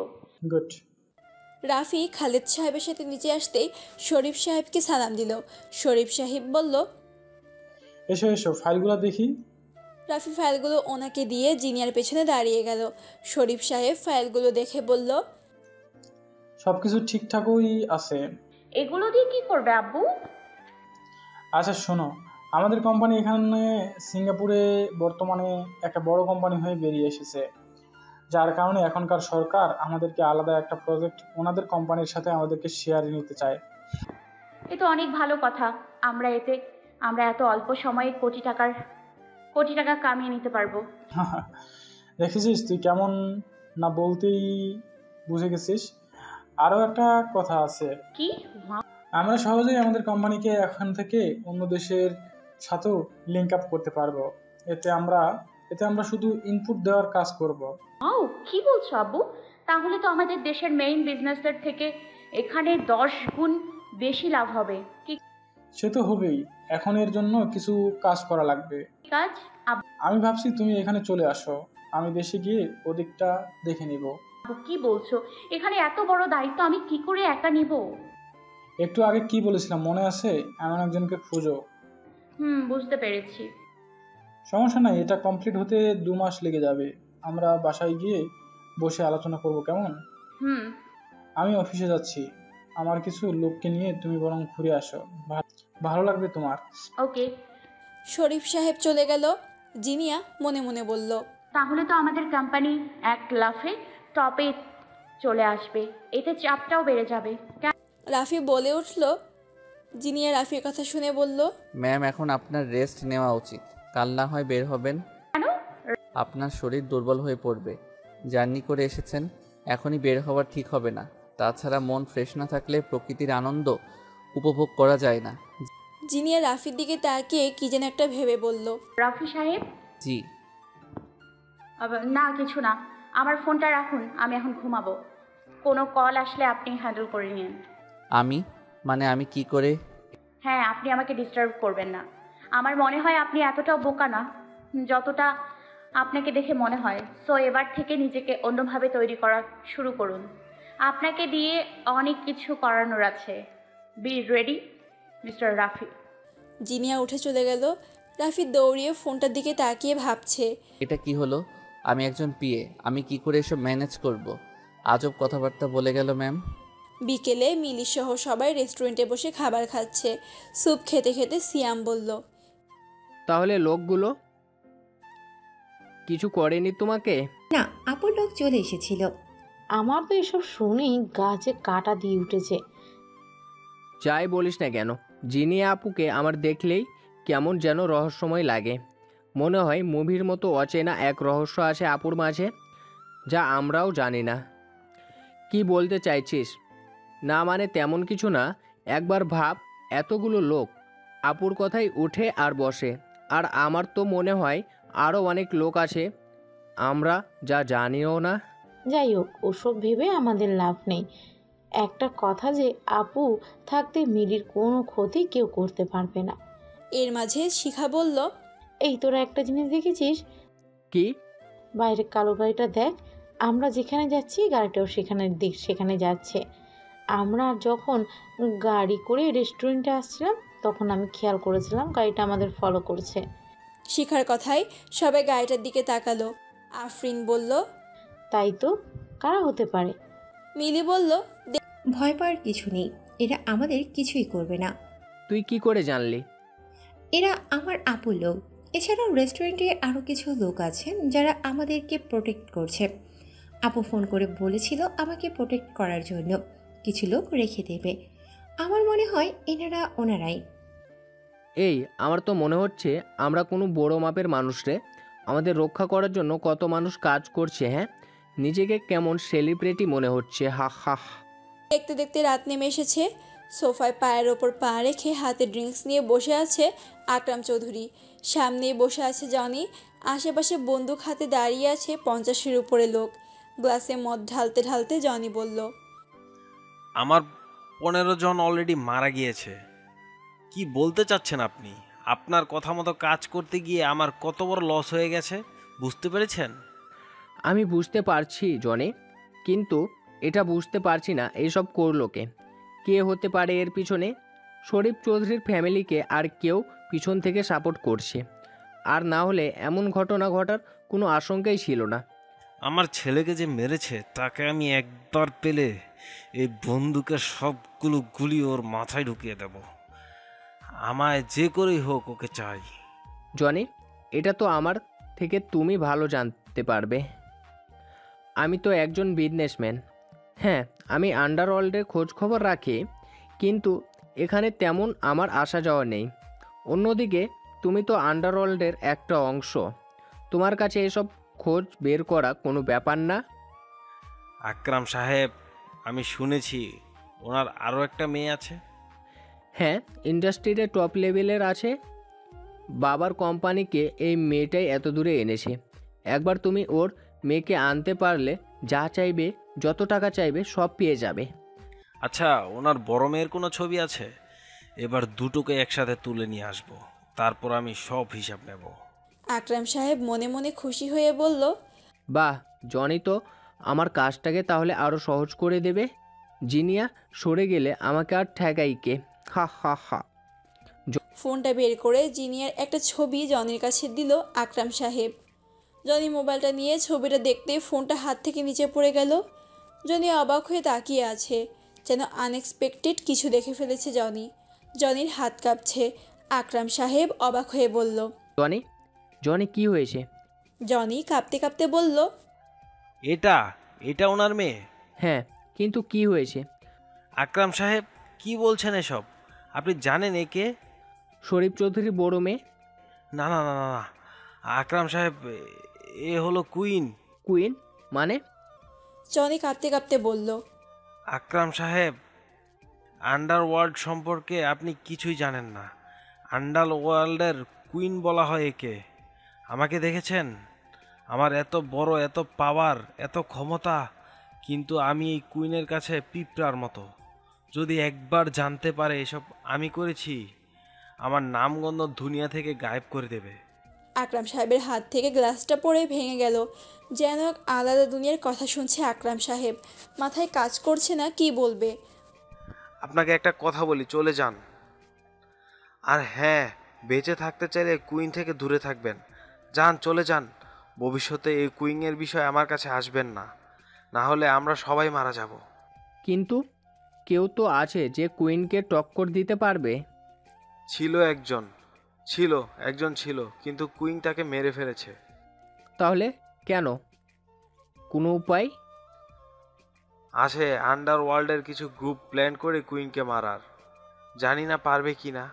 গুড। রাফি খালেদ সাহেবের সাথে নিচে আসতেই শরীফ সাহেবকে সালাম দিল। শরীফ সাহেব বলল, এসো এসো, ফাইলগুলো দেখি। রাফি ফাইলগুলো ওনাকে দিয়ে জিনিয়ার পেছনে দাঁড়িয়ে গেল। শরীফ সাহেব ফাইলগুলো দেখে বলল, সবকিছু ঠিকঠাকই আছে। এগুলো দিয়ে কি করবে আব্বু? আচ্ছা শোনো, আমাদের কোম্পানি এখানে সিঙ্গাপুরে বর্তমানে একটা বড় কোম্পানি হয়ে বেরিয়ে এসেছে, যার কারণে এখনকার সরকার আমাদেরকে আলাদা একটা প্রজেক্ট ওনাদের কোম্পানির সাথে আমাদেরকে শেয়ারে নিতে চায়। এ তো অনেক ভালো কথা। আমরা এত অল্প সময়ে কোটি টাকা কামিয়ে নিতে পারবো। দেখেছিস তুই কেমন না বলতেই বুঝে গেছিস। আরও একটা কথা আছে। কি? আমরা সহজেই আমাদের কোম্পানিকে এখান থেকে অন্য দেশের সাথেও লিঙ্ক আপ করতে পারবো। এতে আমরা শুধু ইনপুট দেওয়ার কাজ করব। কি বলছো আব্বু? তাহলে তো আমাদের দেশের মেইন বিজনেসের থেকে এখানে 10 গুণ বেশি লাভ হবে। কি? সে তো হবেই। এখন এর জন্য কিছু কাজ করা লাগবে। কাজ? আমি ভাবছি তুমি এখানে চলে আসো, আমি দেশে গিয়ে ওদিকটা দেখে নিব। কি বলছো? এখানে এত বড় দায়িত্ব আমি কি করে একা নিব? একটু আগে কি বলেছিলাম মনে আছে? এমন একজনকে খুঁজো। বুঝতে পেরেছি। সমস্যা নাই, এটা কমপ্লিট হতে 2 মাস লেগে যাবে। আমরা বাসায় গিয়ে বসে আলোচনা করব, কেমন? আমি অফিসে যাচ্ছি। আমার কিছু লোককে নিয়ে তুমি বরং ঘুরে আসো, ভালো লাগবে তোমার। ওকে। শরীফ সাহেব চলে গেল। জিনিয়া মনে মনে বলল, তাহলে তো আমাদের কোম্পানি এক লাফে টপে চলে আসবে, এতে চাপটাও বেড়ে যাবে। রাফি বলে উঠল। জিনিয়া রাফির কথা শুনে বলল, ম্যাম এখন আপনার রেস্ট নেওয়া উচিত, কাল না হয় বের হবেন। কেন? আপনার শরীর দুর্বল হয়ে পড়বে, জার্নি করে এসেছেন, এখনই বের হওয়া ঠিক হবে না। তাছাড়া মন ফ্রেশ না থাকলে প্রকৃতির আনন্দ উপভোগ করা যায় না। জিনিয়া রাফির দিকে তাকিয়ে কি যেন একটা ভেবে বলল, রাফি সাহেব? জি। না কিছু না, আমার ফোনটা রাখুন, আমি এখন ঘুমাবো। কোনো কল আসলে আপনি হ্যান্ডেল করে নিন। আমি কি করে? হ্যাঁ, আপনি আমাকে ডিস্টার্ব করবেন না। আমার মনে হয় আপনি এতটাও বোকা না যতটা আপনাকে দেখে মনে হয়। সো এবার থেকে নিজেকে অন্যভাবে তৈরি করা শুরু করুন। আপনাকে দিয়ে অনেক কিছু করানোর আছে। Be ready mister Rafi. Zinia উঠে চলে গেল। রাফি দৌড়িয়ে ফোনটার দিকে তাকিয়ে ভাবছে, এটা কি হলো? আমি একজন পিএ, আমি কি করে এসব ম্যানেজ করব? আজব কথাবার্তা বলে গেল ম্যাম। বিকেলে মিলিসহ সবাই রেস্টুরেন্টে বসে খাবার খাচ্ছে। স্যুপ খেতে খেতে সিয়াম বলল, তাহলে লোকগুলো কিছু করেনি তোমাকে? না, আপুর লোক চলে এসেছিল। আমার তো এসব শুনেই গাছে কাটা দিয়ে উঠেছে। যাই বলিস না কেন, জিনিয়া আপুকে আমার দেখলেই কেমন যেন রহস্যময় লাগে। মনে হয় মুভির মতো অচেনা এক রহস্য আছে আপুর মাঝে, যা আমরাও জানি না। কি বলতে চাইছিস? না মানে তেমন কিছু না। একবার ভাব, এতগুলো লোক আপুর কথাই উঠে আর বসে, আর আমার তো মনে হয় আরও অনেক লোক আছে আমরা যা জানিও না। যাই হোক, ওসব ভেবে আমাদের লাভ নেই। একটা কথা যে আপু থাকতে মিলির কোনো ক্ষতি কেউ করতে পারবে না। এর মাঝে শিখা বলল, এই তোরা একটা জিনিস দেখেছিস? কি? বাইরে কালো গাড়িটা দেখ। আমরা যেখানে যাচ্ছি গাড়িটাও সেখানে যাচ্ছে। আমরা যখন গাড়ি করে রেস্টুরেন্টে আসছিলাম তখন আমি খেয়াল করেছিলাম গাড়িটা আমাদের ফলো করছে। শিখার কথায় সবাই গাড়িটার দিকে তাকালো। আফরিন বলল, তাই তো, কারা হতে পারে? মিলি বলল, ভয় পাওয়ার কিছু নেই, এরা আমাদের কিছুই করবে না। তুই কি করে জানলি? এরা আমার আপুর লোক। এছাড়াও রেস্টুরেন্টে আরও কিছু লোক আছেন যারা আমাদেরকে প্রোটেক্ট করছে। আপু ফোন করে বলেছিল আমাকে প্রোটেক্ট করার জন্য কিছু লোক রেখে দেবে। আমার মনে হয় এনারা ওনারাই। এই, আমার তো মনে হচ্ছে আমরা কোনো বড় মাপের মানুষ রে। আমাদের রক্ষা করার জন্য কত মানুষ কাজ করছে। হ্যাঁ, নিজেকে কেমন সেলিব্রিটি মনে হচ্ছে। হা হা। দেখতে দেখতে রাত নেমে এসেছে। সোফায় পায়ের ওপর পা রেখে হাতে ড্রিঙ্কস নিয়ে বসে আছে আকরাম চৌধুরী। সামনেই বসে আছে জনি। আশেপাশে বন্দুক হাতে দাঁড়িয়ে আছে 50-এর উপরে লোক। গ্লাসে মদ ঢালতে ঢালতে জনি বলল, আমার 15 জন অলরেডি মারা গিয়েছে। কি বলতে চাচ্ছেন আপনি? আপনার কথা মতো কাজ করতে গিয়ে আমার কত বড় লস হয়ে গেছে বুঝতে পেরেছেন? আমি বুঝতে পারছি জনি, কিন্তু এটা বুঝতে পারছি না এইসব করলো কে হতে পারে এর পিছনে। শরীফ চৌধুরীর ফ্যামিলিকে আর কেউ পিছন থেকে সাপোর্ট করছে, আর না হলে এমন ঘটনা ঘটার কোনো আশঙ্কাই ছিল না। আমার ছেলেকে যে মেরেছে তাকে আমি একবার পেলে এই বন্দুকের সবগুলো গুলি ওর মাথায় ঢুকিয়ে দেব। আমায় যে করেই হোক ওকে চাই। জনি, এটা তো আমার থেকে তুমি ভালো জানতে পারবে। আমি তো একজন বিজনেসম্যান। হ্যাঁ, আমি আন্ডারওয়ার্ল্ডের খোঁজ খবর রাখি, কিন্তু এখানে তেমন আমার আসা যাওয়া নেই। অন্যদিকে তুমি তো আন্ডারওয়ার্ল্ডের একটা অংশ। তোমার কাছে এসব খোঁজ বের করা কোনো ব্যাপার না। আকরাম সাহেব, আমি শুনেছি ওনার আরও একটা মেয়ে আছে। হ্যাঁ, ইন্ডাস্ট্রিতে টপ লেভেলের আছে। বাবার কোম্পানিকে এই মেয়েটাই এত দূরে এনেছে। একবার তুমি ওর মেয়েকে আনতে পারলে যা চাইবে, যত টাকা চাইবে সব পেয়ে যাবে। আচ্ছা, ওনার বড় মেয়ের কোনো ছবি আছে? এবার দুটোকে একসাথে তুলে নিয়ে আসবো, তারপর আমি সব হিসাব নেব। আকরাম সাহেব মনে মনে খুশি হয়ে বলল, বাহ, জনি তো আমার কাজটাকে তাহলে আরও সহজ করে দেবে। জিনিয়া সরে গেলে আমাকে আর ঠেকাই কে। হা হা হা। ফোনটা বের করে জিনিয়ার একটা ছবি জনির কাছে দিল আকরাম সাহেব। জনি মোবাইলটা নিয়ে ছবিটা দেখতে ফোনটা হাত থেকে নিচে পড়ে গেল। জনি অবাক হয়ে তাকিয়ে আছে, যেন আনএক্সপেক্টেড কিছু দেখে ফেলেছে জনি। জনির হাত কাঁপছে। আকরাম সাহেব অবাক হয়ে বলল, জনি, জনি কি হয়েছে? জনি কাঁপতে কাঁপতে বলল, এটা ওনার মেয়ে। হ্যাঁ, কিন্তু কি হয়েছে? আকরাম সাহেব, কি বলছেন এসব? আপনি জানেন একে? শরীফ চৌধুরীর বড় মেয়ে। না না না না, আকরাম সাহেব, এ হলো কুইন। কুইন মানে? জনি কাঁপতে কাঁপতে বলল, আকরাম সাহেব, আন্ডারওয়ার্ল্ড সম্পর্কে আপনি কিছুই জানেন না। আন্ডারওয়ার্ল্ডের কুইন বলা হয় একে। আমাকে দেখেছেন? আমার এত বড়, এত পাওয়ার, এত ক্ষমতা, কিন্তু আমি এই কুইনের কাছে পিঁপড়ার মতো। যদি একবার জানতে পারে এসব আমি করেছি, আমার নামগন্ধ দুনিয়া থেকে গায়েব করে দেবে। আকরাম সাহেবের হাত থেকে গ্লাসটা পড়ে ভেঙে গেল। যেন এক আলাদা দুনিয়ার কথা শুনছে আকরাম সাহেব। মাথায় কাজ করছে না কি বলবে। আপনাকে একটা কথা বলি, চলে যান। আর হ্যাঁ, বেঁচে থাকতে চাইলে কুইন থেকে দূরে থাকবেন। যান, চলে যান। ভবিষ্যতে এই কুইনের বিষয়ে আমার কাছে আসবেন না, না হলে আমরা সবাই মারা যাব। কিন্তু কেউ তো আছে যে কুইনকে টক্কর দিতে পারবে। একজন ছিল কিন্তু কুইন তাকে মেরে ফেলেছে। তাহলে কেন? কোনো উপায়? আছে, আন্ডারওয়ার্ল্ডের কিছু গ্রুপ প্ল্যান করে কুইনকে মারার। জানি না পারবে কি না,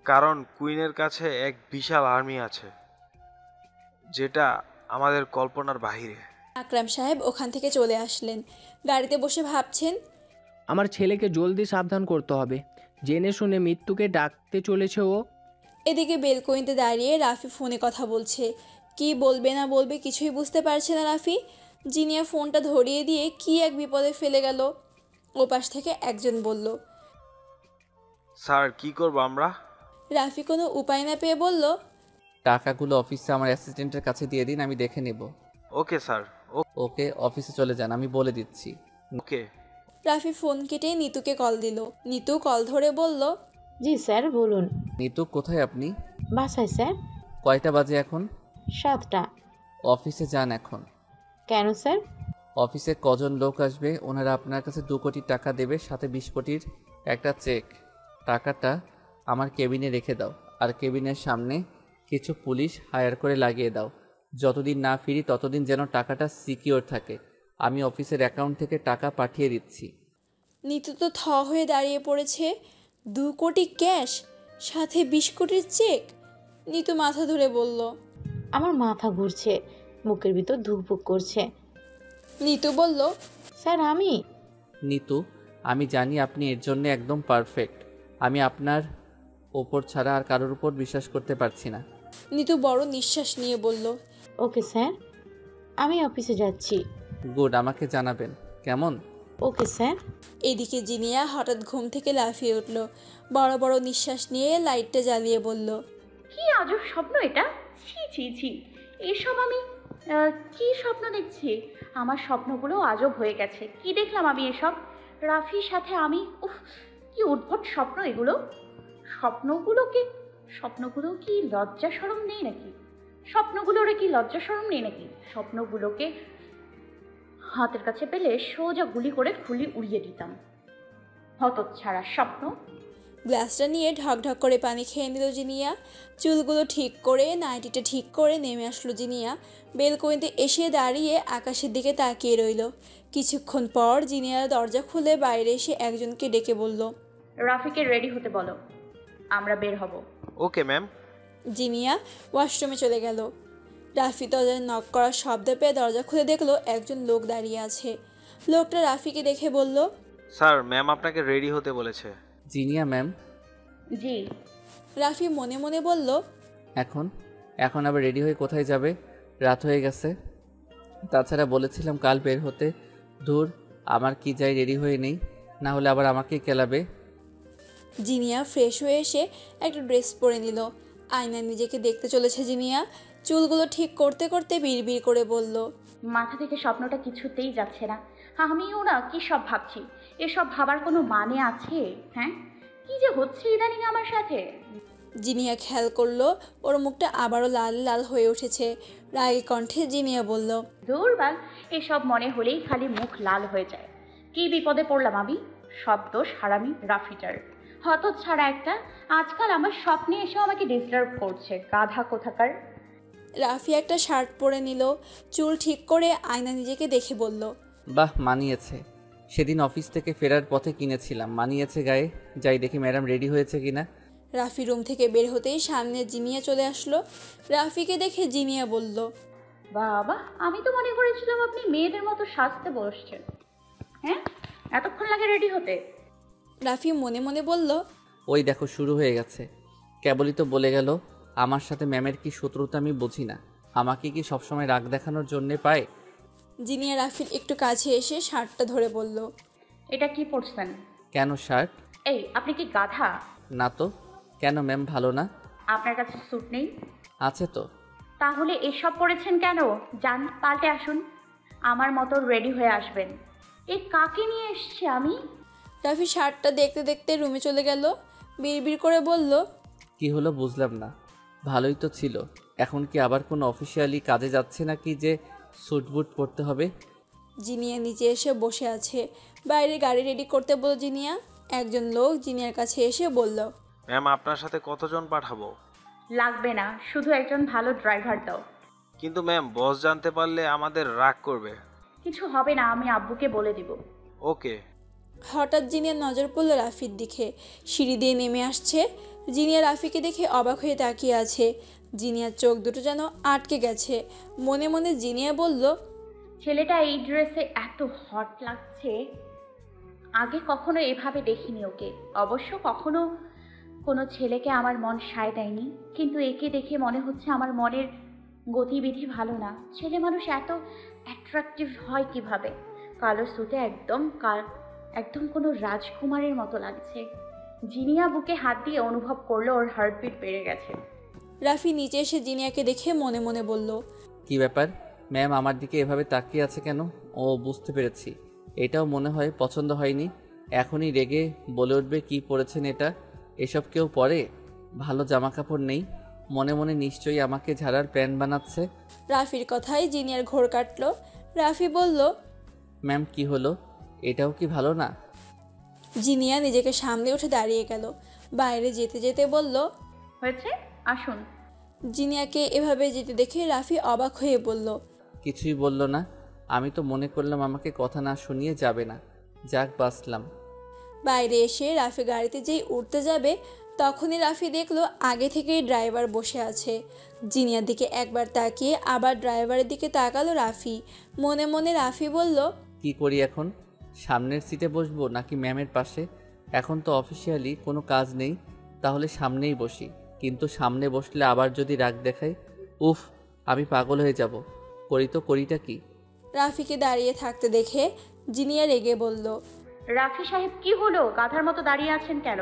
কারণ কুইনের কাছে এক বিশাল আর্মি আছে যেটা আমাদের কল্পনার বাহিরে। আকরাম সাহেব ওখান থেকে চলে আসলেন, গাড়িতে বসে ভাবছেন। আমার ছেলেকে জলদি সাবধান করতে হবে, জেনে শুনে মৃত্যুকে ডাকতে চলেছে ও। এদিকে বেলকনিতে দাঁড়িয়ে রাফি ফোনে কথা বলছে। কি বলবে না বলবে কিছুই বুঝতে পারছে না রাফি। জিনিয়া ফোনটা ধরিয়ে দিয়ে কি এক বিপদে ফেলে গেল। ওপাশ থেকে একজন বলল, স্যার কি করব আমরা? রাফি কোনো উপায় না পেয়ে বলল, টাকাগুলো অফিসে আমার অ্যাসিস্ট্যান্টের কাছে দিয়ে দিন, আমি দেখে নেব। Okay sir. ওকে, অফিসে চলে যান, আমি বলে দিচ্ছি। ওকে। রাফি ফোন কেটে নিতুকে কল দিল। নিতু কল ধরে বলল, জি স্যার বলুন। নিতু, কোথায় আপনি? বাসায় স্যার। কয়টা বাজে এখন? 7টা। অফিসে যান এখন। কেন স্যার? অফিসে কজন লোক আসবে, ওনারা আপনার কাছে 2 কোটি টাকা দেবে, সাথে 20 কোটির একটা চেক। টাকাটা আমার কেবিনে রেখে দাও, আর কেবিনের সামনে কিছু পুলিশ হায়ার করে লাগিয়ে দাও। যতদিন না ফিরি ততদিন যেন টাকাটা সিকিওর থাকে। আমি অফিসের অ্যাকাউন্ট থেকে টাকা পাঠিয়ে দিচ্ছি। নিতু তো থ হয়ে দাঁড়িয়ে পড়েছে। 2 কোটি ক্যাশ, সাথে 20 কোটির চেক। নিতু মাথা ধরে বলল, আমার মাথা ঘুরছে, মুখের ভিতর ধুকপুক করছে। নিতু বলল, স্যার আমি। নিতু, আমি জানি আপনি এর জন্য একদম পারফেক্ট। আমি আপনার ওপর ছাড়া আর কারোর উপর বিশ্বাস করতে পারছি না। নিতু বড় নিঃশ্বাস নিয়ে বলল, ওকে স্যার, আমি অফিসে যাচ্ছি। গুড, আমাকে জানাবেন কেমন। Okay sir. এদিকে জিনিয়া হঠাৎ ঘুম থেকে লাফিয়ে উঠল। বড় বড় নিঃশ্বাস নিয়ে লাইটটা জ্বালিয়ে বলল, কি আজব স্বপ্ন এটা! ছি ছি ছি, এসব আমি কি স্বপ্ন দেখছি? আমার স্বপ্নগুলো আজব হয়ে গেছে। কি দেখলাম আমি এসব? রাফির সাথে আমি, উফ, কি উদ্ভট স্বপ্ন এগুলো! স্বপ্নগুলো কি লজ্জা শরম নেই নাকি? স্বপ্নগুলোকে হাতের কাছে পেলে সোজা গুলি করে খুলি উড়িয়ে দিতাম। হতচ্ছাড়া স্বপ্ন। গ্লাসটা নিয়ে ঢকঢক করে পানি খেয়ে নিল জিনিয়া। চুলগুলো ঠিক করে, নাইটিটা ঠিক করে নেমে আসলো জিনিয়া। বেলকনিতে এসে দাঁড়িয়ে আকাশের দিকে তাকিয়ে রইল। কিছুক্ষণ পর জিনিয়া দরজা খুলে বাইরে এসে একজনকে ডেকে বলল, রাফিকে রেডি হতে বলো, আমরা বের হব। Okay ma'am. জিনিয়া ওয়াশরুমে চলে গেল। রাফি দরজায় নক করার শব্দ পেয়ে দরজা খুলে দেখলো একজন লোক দাঁড়িয়ে আছে। লোকটা রাফিকে দেখে বলল, স্যার, ম্যাম আপনাকে রেডি হতে বলেছে। জিনিয়া ম্যাম। জি। রাফি মনে মনে বলল, এখন আবার রেডি হয়ে কোথায় যাবে? রাত হয়ে গেছে। তাছাড়া বলেছিলাম কাল বের হতে। ধুর, আমার কি যাই, রেডি হয়ে নেই, না হলে আবার আমাকেই কেলাবে। জিনিয়া ফ্রেশ হয়ে এসে একটা ড্রেস পরে নিল। আয়নায় নিজেকে দেখতে চলেছে জিনিয়া। চুলগুলো ঠিক করতে করতে বিড়বিড় করে বলল, মাথা থেকে স্বপ্নটা কিছুতেই যাচ্ছে না। আমিও না কি সব ভাবছি। এসব ভাবার কোনো মানে আছে? হ্যাঁ, কি যে হচ্ছে ইদানিং আমার সাথে। জিনিয়া খেয়াল করলো ওর মুখটা আবারও লাল লাল হয়ে উঠেছে। রাগী কণ্ঠে জিনিয়া বলল, দুর্বাল, এসব মনে হলেই খালি মুখ লাল হয়ে যায়। কি বিপদে পড়লাম আমি! সব দোষ হারামি রাফিটার। হতচ্ছাড়া একটা, আজকাল আমার স্বপ্নে এসেও আমাকে ডিস্টার্ব করছে, গাধা কোথাকার। রাফি একটা শার্ট পরে নিল, চুল ঠিক করে আয়না নিজেকে দেখে বলল, বাহ, মানিয়েছে। সেদিন অফিস থেকে ফেরার পথে কিনেছিলাম, মানিয়েছে গায়ে। যাই দেখি ম্যাডাম রেডি হয়েছে কিনা। রাফি রুম থেকে বের হতেই সামনে জিনিয়া চলে আসলো। রাফিকে দেখে জিনিয়া বলল, বাবা, আমি তো মনে করেছিলাম আপনি মেয়েদের মতো সাজতে বসছেন। হ্যাঁ, এতক্ষণ লাগে রেডি হতে? রাফি মনে মনে বলল, ওই দেখো শুরু হয়ে গেছে। কেবলই তো বলে গেল। আমার সাথে ম্যামের কি শত্রুতা আমি বুঝি না। আমাকে কি সবসময় রাগ দেখানোর জন্যে পায়? জিনিয়া রাফির একটু কাছে এসে শার্টটা ধরে বলল, এটা কি পরছেন? কেন শার্ট? এই, আপনি কি গাধা? না তো। কেন ম্যাম, ভালো না? আপনার কাছে স্যুট নেই? আছে তো। তাহলে এসব পরেছেন কেন? যান, পাল্টে আসুন। আমার মতো রেডি হয়ে আসবেন। এই কাকে নিয়ে এসছি আমি? রাফি শার্টটা দেখতে দেখতে রুমে চলে গেল। বিড়বিড় করে বলল, কি হলো বুঝলাম না। ভালোই তো ছিল। এখন কি আবার কোনো অফিসিয়ালি কাজে যাচ্ছে নাকি যে স্যুট বুট পরতে হবে? জিনিয়া নিচে এসে বসে আছে। বাইরে গাড়ি রেডি করতে বলল জিনিয়া। একজন লোক জিনিয়ার কাছে এসে বলল, ম্যাম আপনার সাথে কতজন পাঠাবো? লাগবে না, শুধু একজন ভালো ড্রাইভার দাও। কিন্তু ম্যাম বস জানতে পারলে আমাদের রাগ করবে। কিছু হবে না, আমি আব্বুকে বলে দিব। ওকে। হঠাৎ জিনিয়ার নজর পড়ল রাফির দিকে। সিঁড়ি দিয়ে নেমে আসছে। জিনিয়া রাফিকে দেখে অবাক হয়ে তাকিয়ে আছে। জিনিয়ার চোখ দুটো যেন আটকে গেছে। মনে মনে জিনিয়া বলল, ছেলেটা এই ড্রেসে এত হট লাগছে, আগে কখনো এভাবে দেখিনি ওকে। অবশ্য কখনো কোনো ছেলেকে আমার মন সায় দেয়নি, কিন্তু একে দেখে মনে হচ্ছে আমার মনের গতিবিধি ভালো না। ছেলে মানুষ এত অ্যাট্রাকটিভ হয় কিভাবে? কালো স্যুটে একদম কোনো রাজকুমারের মতো লাগছে। জিনিয়া বুকে হাত দিয়ে অনুভব করলো ওর হার্টবিট বেড়ে গেছে। রাফি নিচে এসে জিনিয়াকে দেখে মনে মনে বলল, কি ব্যাপার ম্যাম আমার দিকে এভাবে তাকিয়ে আছে কেন? ও বুঝতে পেরেছি, এটাও মনে হয় পছন্দ হয়নি। এখনই রেগে বলে উঠবে কি পরেছেন এটা, এসব কেউ পরে? ভালো জামা কাপড় নেই, মনে মনে নিশ্চয়ই আমাকে ঝাড়ার প্যান্ট বানাচ্ছে। রাফির কথায় জিনিয়ার ঘোর কাটল। রাফি বলল, ম্যাম কি হলো, এটাও কি ভালো না? জিনিয়া নিজেকে সামনে উঠে দাঁড়িয়ে গেল। বাইরে যেতে যেতে বলল, হয়েছে, আসুন। জিনিয়াকে এভাবে যেতে দেখে রাফি অবাক হয়ে বলল, কিছুই বলল না। আমি তো মনে করলাম আমাকে কথা না শুনিয়ে যাবে না। যাক বাঁচলাম। বাইরে এসে রাফি গাড়িতে যেই উঠতে যাবে তখনই রাফি দেখলো আগে থেকেই ড্রাইভার বসে আছে। জিনিয়ার দিকে একবার তাকিয়ে আবার ড্রাইভারের দিকে তাকালো রাফি। মনে মনে রাফি বলল, কি করি এখন? সামনের সিটে বসবো নাকি ম্যামের পাশে? এখন তো অফিসিয়ালি কোনো কাজ নেই, তাহলে সামনেই বসি। কিন্তু সামনে বসলে আবার যদি রাগ দেখাই, উফ, আমি পাগল হয়ে যাব। করিটা কি? রাফিকে দাঁড়িয়ে থাকতে দেখে জিনিয়া রেগে বলল, রাফি সাহেব কি হলো, গাধার মতো দাঁড়িয়ে আছেন কেন?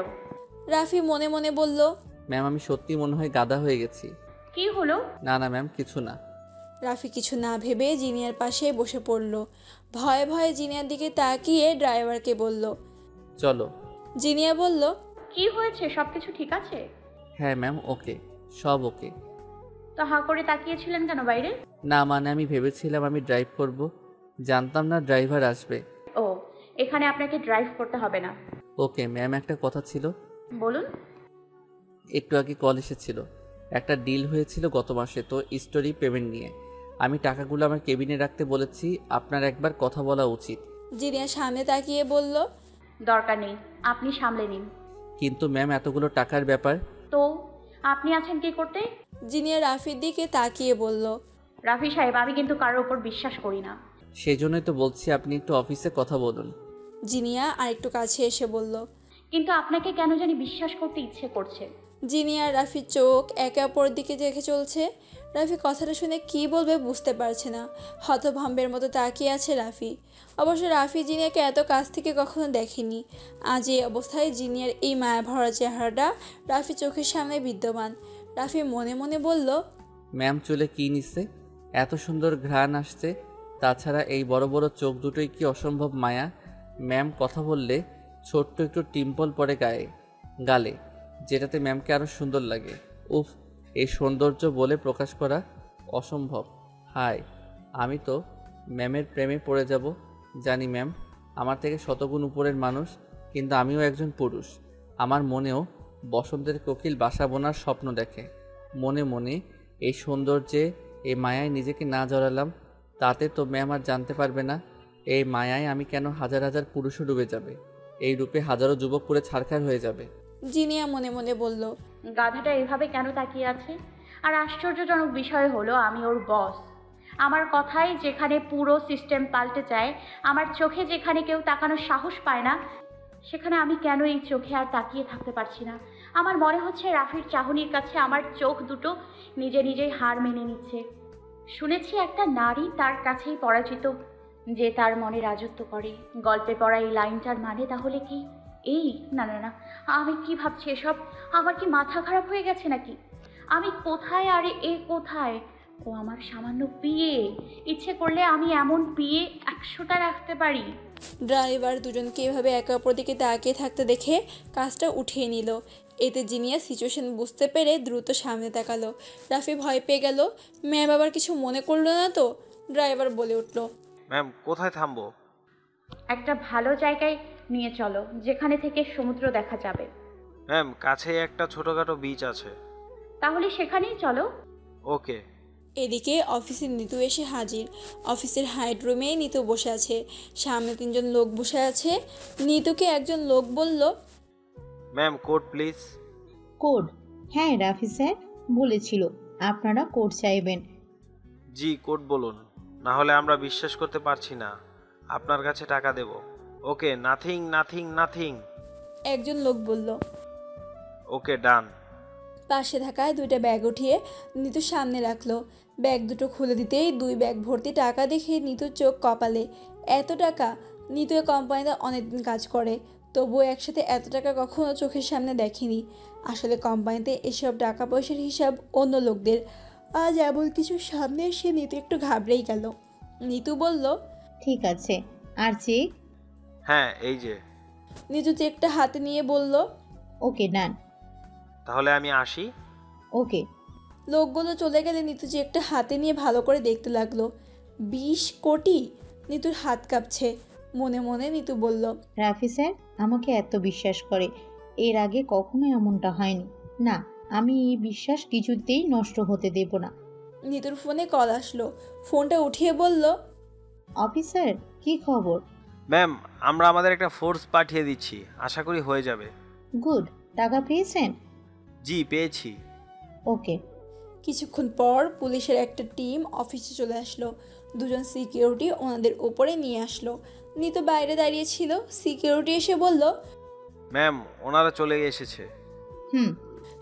রাফি মনে মনে বলল, ম্যাম আমি সত্যি মনে হয় গাধা হয়ে গেছি। কি হলো? না না ম্যাম, কিছু না। রাফি কিছু না ভেবে জিনিয়ার পাশে বসে পড়ল। ভয়ে ভয়ে জিনিয়ার দিকে তাকিয়ে ড্রাইভারকে বলল, চলো। জিনিয়া বলল, কি হয়েছে, সবকিছু ঠিক আছে? হ্যাঁ ম্যাম, ওকে, সব ওকে। তো হাঁ করে তাকিয়েছিলেন কেন বাইরে? না মানে আমি ভেবেছিলাম আমি ড্রাইভ করব, জানতাম না ড্রাইভার আসবে। ও, এখানে আপনাকে ড্রাইভ করতে হবে না। ওকে ম্যাম, একটা কথা ছিল। বলুন। একটু আগে কল এসেছিল, একটা ডিল হয়েছিল গত মাসে, তো স্টোরি পেমেন্ট নিয়ে। আমি টাকাগুলো আমার কেবিনে রাখতে বলেছি, আপনার একবার কথা বলা উচিত। জিনিয়া সামনে তাকিয়ে বলল, দরকার নেই, আপনি সামলে নিন। কিন্তু ম্যাম এতগুলো টাকার ব্যাপার। তো আপনি আছেন কি করতে? জিনিয়া রাফির দিকে তাকিয়ে বলল, রাফি সাহেব, আমি কিন্তু কারোর উপর বিশ্বাস করি না। সেই জন্যই তো বলছি আপনি একটু অফিসে কথা বলুন। জিনিয়া আরেকটু কাছে এসে বলল, কিন্তু আপনাকে কেন জানি বিশ্বাস করতে ইচ্ছে করছে। জিনিয়া আর রাফির চোখ একে অপরের দিকে দেখে চলছে। রাফি কথাটা শুনে কি বলবে বুঝতে পারছে না। হতভম্বের মতো তাকিয়ে আছে রাফি। অবশ্য রাফি জিনিয়াকে এত কাছ থেকে কখনো দেখেনি। আজ এই অবস্থায় জিনিয়ার এই মায়া ভরা চেহারাটা রাফি চোখের সামনে বিদ্যমান। রাফি মনে মনে বলল, ম্যাম চুলে কি নিচ্ছে, এত সুন্দর ঘ্রাণ আসছে। তাছাড়া এই বড় বড় চোখ দুটোই কি অসম্ভব মায়া। ম্যাম কথা বললে ছোট্ট একটু টিম্পল পড়ে গালে, যেটাতে ম্যামকে আরও সুন্দর লাগে। উফ, এই সৌন্দর্য বলে প্রকাশ করা অসম্ভব। হাই, আমি তো ম্যামের প্রেমে পড়ে যাব। জানি ম্যাম আমার থেকে শতগুণ উপরের মানুষ, কিন্তু আমিও একজন পুরুষ। আমার মনেও বসন্তের কোকিল বাসা বোনার স্বপ্ন দেখে। মনে মনে এই সৌন্দর্যে, এই মায়ায় নিজেকে না জড়ালাম, তাতে তো ম্যাম আর জানতে পারবে না এই মায়ায় আমি কেন হাজার হাজার পুরুষও ডুবে যাবে, এই রূপে হাজারো যুবক পুরে ছারখার হয়ে যাবে। জিনিয়া মনে মনে বলল, গাধাটা এভাবে কেন তাকিয়ে আছে? আর আশ্চর্যজনক বিষয় হলো আমি ওর বস। আমার কথাই যেখানে পুরো সিস্টেম পাল্টে যায়, আমার চোখে যেখানে কেউ তাকানোর সাহস পায় না, সেখানে আমি কেন এই চোখে আর তাকিয়ে থাকতে পারছি না? আমার মনে হচ্ছে রাফির চাহনির কাছে আমার চোখ দুটো নিজেই হার মেনে নিচ্ছে। শুনেছি একটা নারী তার কাছেই পরাজিত, যে তার মনে রাজত্ব করে। গল্পে পড়া এই লাইনটার মানে তাহলে কি এই? না না না, আমি কি ভাবছি এসব? আমার কি মাথা খারাপ হয়ে গেছে নাকি? আমি কোথায়, আরে এ কোথায়? ও আমার সামান্য পিয়ে। ইচ্ছে করলে আমি এমন পিয়ে 100টা রাখতে পারি। ড্রাইভার দুজনকে এভাবে একে অপর দিকে তাকিয়ে থাকতে দেখে কাজটা উঠিয়ে নিল। এতে জিনিয়া সিচুয়েশন বুঝতে পেরে দ্রুত সামনে তাকালো। রাফি ভয় পেয়ে গেল, ম্যাম আবার কিছু মনে করলো না তো? ড্রাইভার বলে উঠল, ম্যাম কোথায় থামবো? একটা ভালো জায়গায় নিয়ে চলো, যেখানে থেকে সমুদ্র দেখা যাবে। ম্যাম কাছেই একটা ছোটখাটো বিচ আছে। তাহলে সেখানেই চলো। ওকে। এদিকে অফিসে নিতু এসে হাজির। অফিসের হাইড রুমেই নিতু বসে আছে। সামনে 3জন লোক বসে আছে। নিতুকে একজন লোক বলল, ম্যাম কোড প্লিজ। কোড? হ্যাঁ রাফি স্যার বলেছিল আপনারা কোড চাইবেন। জি কোড বলুন, না হলে আমরা বিশ্বাস করতে পারছি না। আপনার কাছে টাকা দেব। ওকে, নাথিং নাথিং নাথিং। একজন লোক বলল। ওকে ডান। পাশে থাকায় 2টা ব্যাগ উঠিয়ে নিতু সামনে রাখলো। ব্যাগ দুটো খুলে দিতেই 2 ব্যাগ ভর্তি টাকা দেখে নিতুর চোখ কপালে। এত টাকা! নিতু এ কোম্পানিতে অনেকদিন কাজ করে, তবুও একসাথে এত টাকা কখনো চোখের সামনে দেখেনি। আসলে কোম্পানিতে এসব টাকা পয়সার হিসাব অন্য লোকদের। আজ এমন কিছু সামনে এসে নিতু একটু ঘাবড়েই গেল। নিতু বলল, ঠিক আছে, আর চেক? হ্যাঁ এই যে। নিতু চেকটা হাতে নিয়ে বলল, ওকে ডান। তাহলে আমি আসি। ওকে। লোকগুলো চলে গেলে নিতু চেকটা হাতে নিয়ে ভালো করে দেখতে লাগলো। 20 কোটি! নিতুর হাত কাঁপছে। মনে মনে নিতু বলল, রাফি স্যার আমাকে এত বিশ্বাস করে, এর আগে কখনো এমনটা হয়নি। না, আমি এই বিশ্বাস কিছুতেই নষ্ট হতে দেব না। নিতুর ফোনে কল আসলো। ফোনটা উঠিয়ে বলল, অফিসার কি খবর? ম্যাম আমরা আমাদের একটা ফোর্স পাঠিয়ে দিচ্ছি, আশা করি হয়ে যাবে। গুড। টাকা পেয়েছেন? জি পেয়েছি। ওকে। কিছুক্ষণ পর পুলিশের একটা টিম অফিসে চলে আসলো। 2জন সিকিউরিটি ওনাদের ওপরে নিয়ে আসলো। নিতু বাইরে দাঁড়িয়ে ছিল। সিকিউরিটি এসে বলল, ম্যাম ওনারা চলে এসেছে। হুম।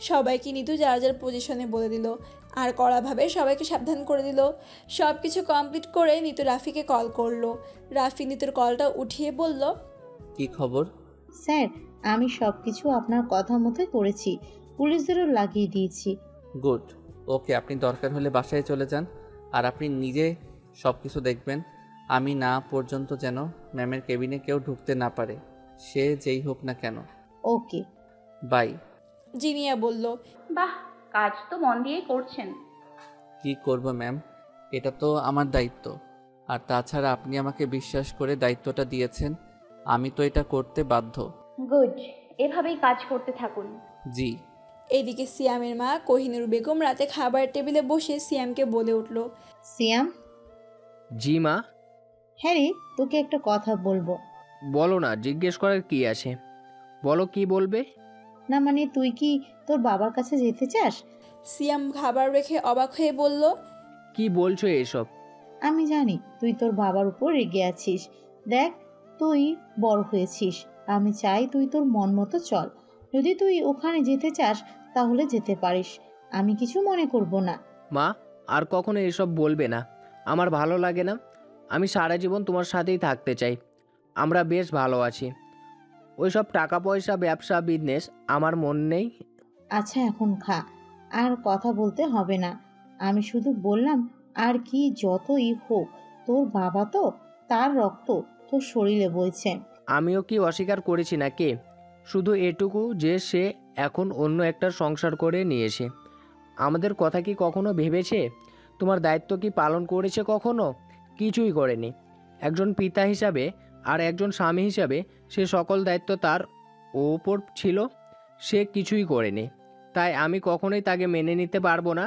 সবাইকে নিতু যার যার পজিশনে বলে দিল আর কড়াভাবে সবাইকে সাবধান করে দিল। সব কিছু কমপ্লিট করে নিতু রাফিকে কল করলো। রাফি নিতুর কলটা উঠিয়ে বলল, কি খবর? স্যার আমি সব কিছু আপনার কথা মতোই করেছি, পুলিশদেরও লাগিয়ে দিয়েছি। গুড। ওকে, আপনি দরকার হলে বাসায় চলে যান, আর আপনি নিজে সব কিছু দেখবেন। আমি না পর্যন্ত যেন ম্যামের কেবিনে কেউ ঢুকতে না পারে, সে যেই হোক না কেন। Okay bye. জিনিয়া বলল, বাহ, কাজ তো মন দিয়েই করছেন। কি করব ম্যাম, এটা তো আমার দায়িত্ব। আর তাছাড়া আপনি আমাকে বিশ্বাস করে দায়িত্বটা দিয়েছেন, আমি তো এটা করতে বাধ্য। গুড, এভাবেই কাজ করতে থাকুন। জি। এদিকে সিয়ামের মা কোহিনুর বেগম রাতে খাবারের টেবিলে বসে সিয়ামকে বলে উঠল, সিয়াম। জি মা। হ্যাঁ রে, তোকে একটা কথা বলবো। বলো না, জিজ্ঞেস করার কি আছে, বলো কি বলবে। না মানে তুই কি তোর বাবার কাছে যেতে চাস? সিয়াম খাবার রেখে অবাক হয়ে বলল, কি বলছো এসব? আমি জানি তুই তোর বাবার উপর রেগে আছিস। দেখ, তুই বড় হয়েছিস, আমি চাই তুই তোর মন মতো চল। যদি তুই ওখানে যেতে চাস তাহলে যেতে পারিস, আমি কিছু মনে করব না। মা, আর কখনো এসব বলবে না, আমার ভালো লাগে না। আমি সারা জীবন তোমার সাথেই থাকতে চাই, আমরা বেশ ভালো আছি। ওইসব টাকা পয়সা ব্যবসা বিজনেস আমার মন নেই। আচ্ছা এখন খা, আর কথা বলতে হবে না। আমি শুধু বললাম, আর কি যতই হোক তোর বাবা তো, তার রক্ত তোর শরীরে বইছে। আমিও কি অস্বীকার করেছি নাকি? শুধু এটুকু যে সে এখন অন্য একটা সংসার করে নিয়েছে। আমাদের কথা কি কখনো ভেবেছে? তোমার দায়িত্ব কি পালন করেছে কখনো? কিছুই করেনি। একজন পিতা হিসাবে আর একজন স্বামী হিসাবে সে সকল দায়িত্ব তার ওপর ছিল, সে কিছুই করেনি। তাই আমি কখনোই তাকে মেনে নিতে পারবো না।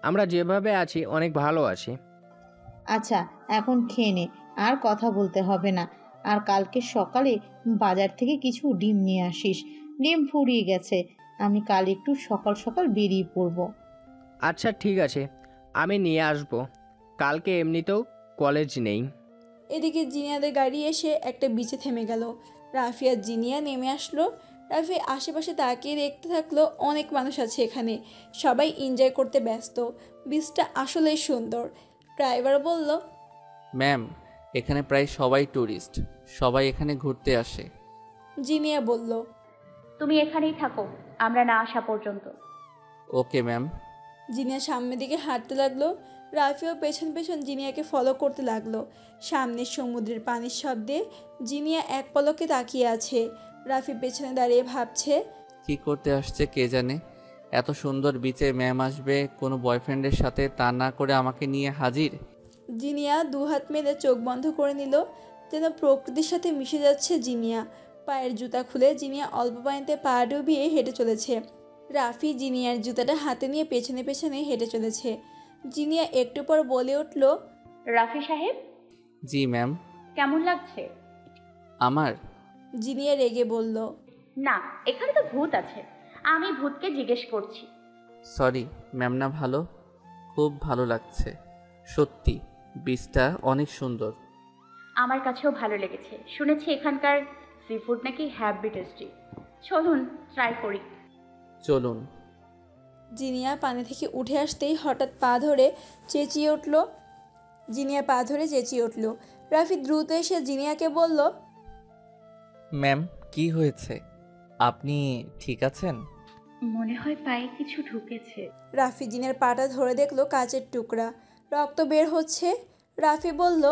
আমরা যেভাবে আছি অনেক ভালো আছি। আচ্ছা এখন খেয়ে নে, আর কথা বলতে হবে না। আর কালকে সকালে বাজার থেকে কিছু ডিম নিয়ে আসিস, ডিম ফুরিয়ে গেছে। আমি কাল একটু সকাল সকাল বেরিয়ে পড়বো। আচ্ছা ঠিক আছে, আমি নিয়ে আসব। কালকে এমনিতেও কলেজ নেই। এদিকে জিনিয়াদের গাড়ি এসে একটা বিচে থেমে গেল। রাফি আর জিনিয়া নেমে আসলো। রাফি আশেপাশে তাকিয়ে দেখতে থাকলো, অনেক মানুষ আছে এখানে, সবাই এনজয় করতে ব্যস্ত। বিচটা আসলেই সুন্দর। ড্রাইভার বলল, ম্যাম এখানে প্রায় সবাই ট্যুরিস্ট, সবাই এখানে ঘুরতে আসে। জিনিয়া বলল, তুমি এখানেই থাকো আমরা না আসা পর্যন্ত। Okay ma'am. জিনিয়া সামনের দিকে হাঁটতে লাগলো। রাফিও পেছন পেছন জিনিয়াকে ফলো করতে লাগলো। সামনের সমুদ্রের পানির শব্দে জিনিয়া এক পলকে তাকিয়ে আছে। রাফি পেছনে দাঁড়িয়ে ভাবছে, কি করতে আসছে কে জানে। এত সুন্দর বিচে ম্যাম আসবে কোনো বয়ফ্রেন্ডের সাথে, তা না করে আমাকে নিয়ে হাজির। জিনিয়া দুহাত মেলে চোখ বন্ধ করে নিল, যেন প্রকৃতির সাথে মিশে যাচ্ছে জিনিয়া। পায়ের জুতা খুলে জিনিয়া অল্প পানিতে পা ডুবিয়ে হেঁটে চলেছে। রাফি জিনিয়ার জুতাটা হাতে নিয়ে পেছনে পেছনে হেঁটে চলেছে। জিনিয়া একটু পর বলে উঠল, রাফি সাহেব, জি ম্যাম। কেমন লাগছে? আমার? জিনিয়া রেগে বলল, না, এখানে তো ভূত আছে, আমি ভূতকে জিজ্ঞেস করছি। সরি ম্যাম, না ভালো, খুব ভালো লাগছে সত্যি, বীজটা অনেক সুন্দর। আমার কাছেও ভালো লেগেছে। শুনেছি এখানকার সি ফুড নাকি হ্যাভি টেস্টি। চলুন ট্রাই করি। চলুন। জিনিয়া পানি থেকে উঠে আসতেই হঠাৎ পা ধরে চেঁচিয়ে উঠল। জিনিয়া পা ধরে চেঁচিয়ে উঠল। রাফি দ্রুত এসে জিনিয়াকে বলল, ম্যাম কি হয়েছে, আপনি ঠিক আছেন? মনে হয় পায়ে কিছু ঢুকেছে। রাফি জিনিয়ার পাটা ধরে দেখলো কাচের টুকরা, রক্ত বের হচ্ছে। রাফি বলল,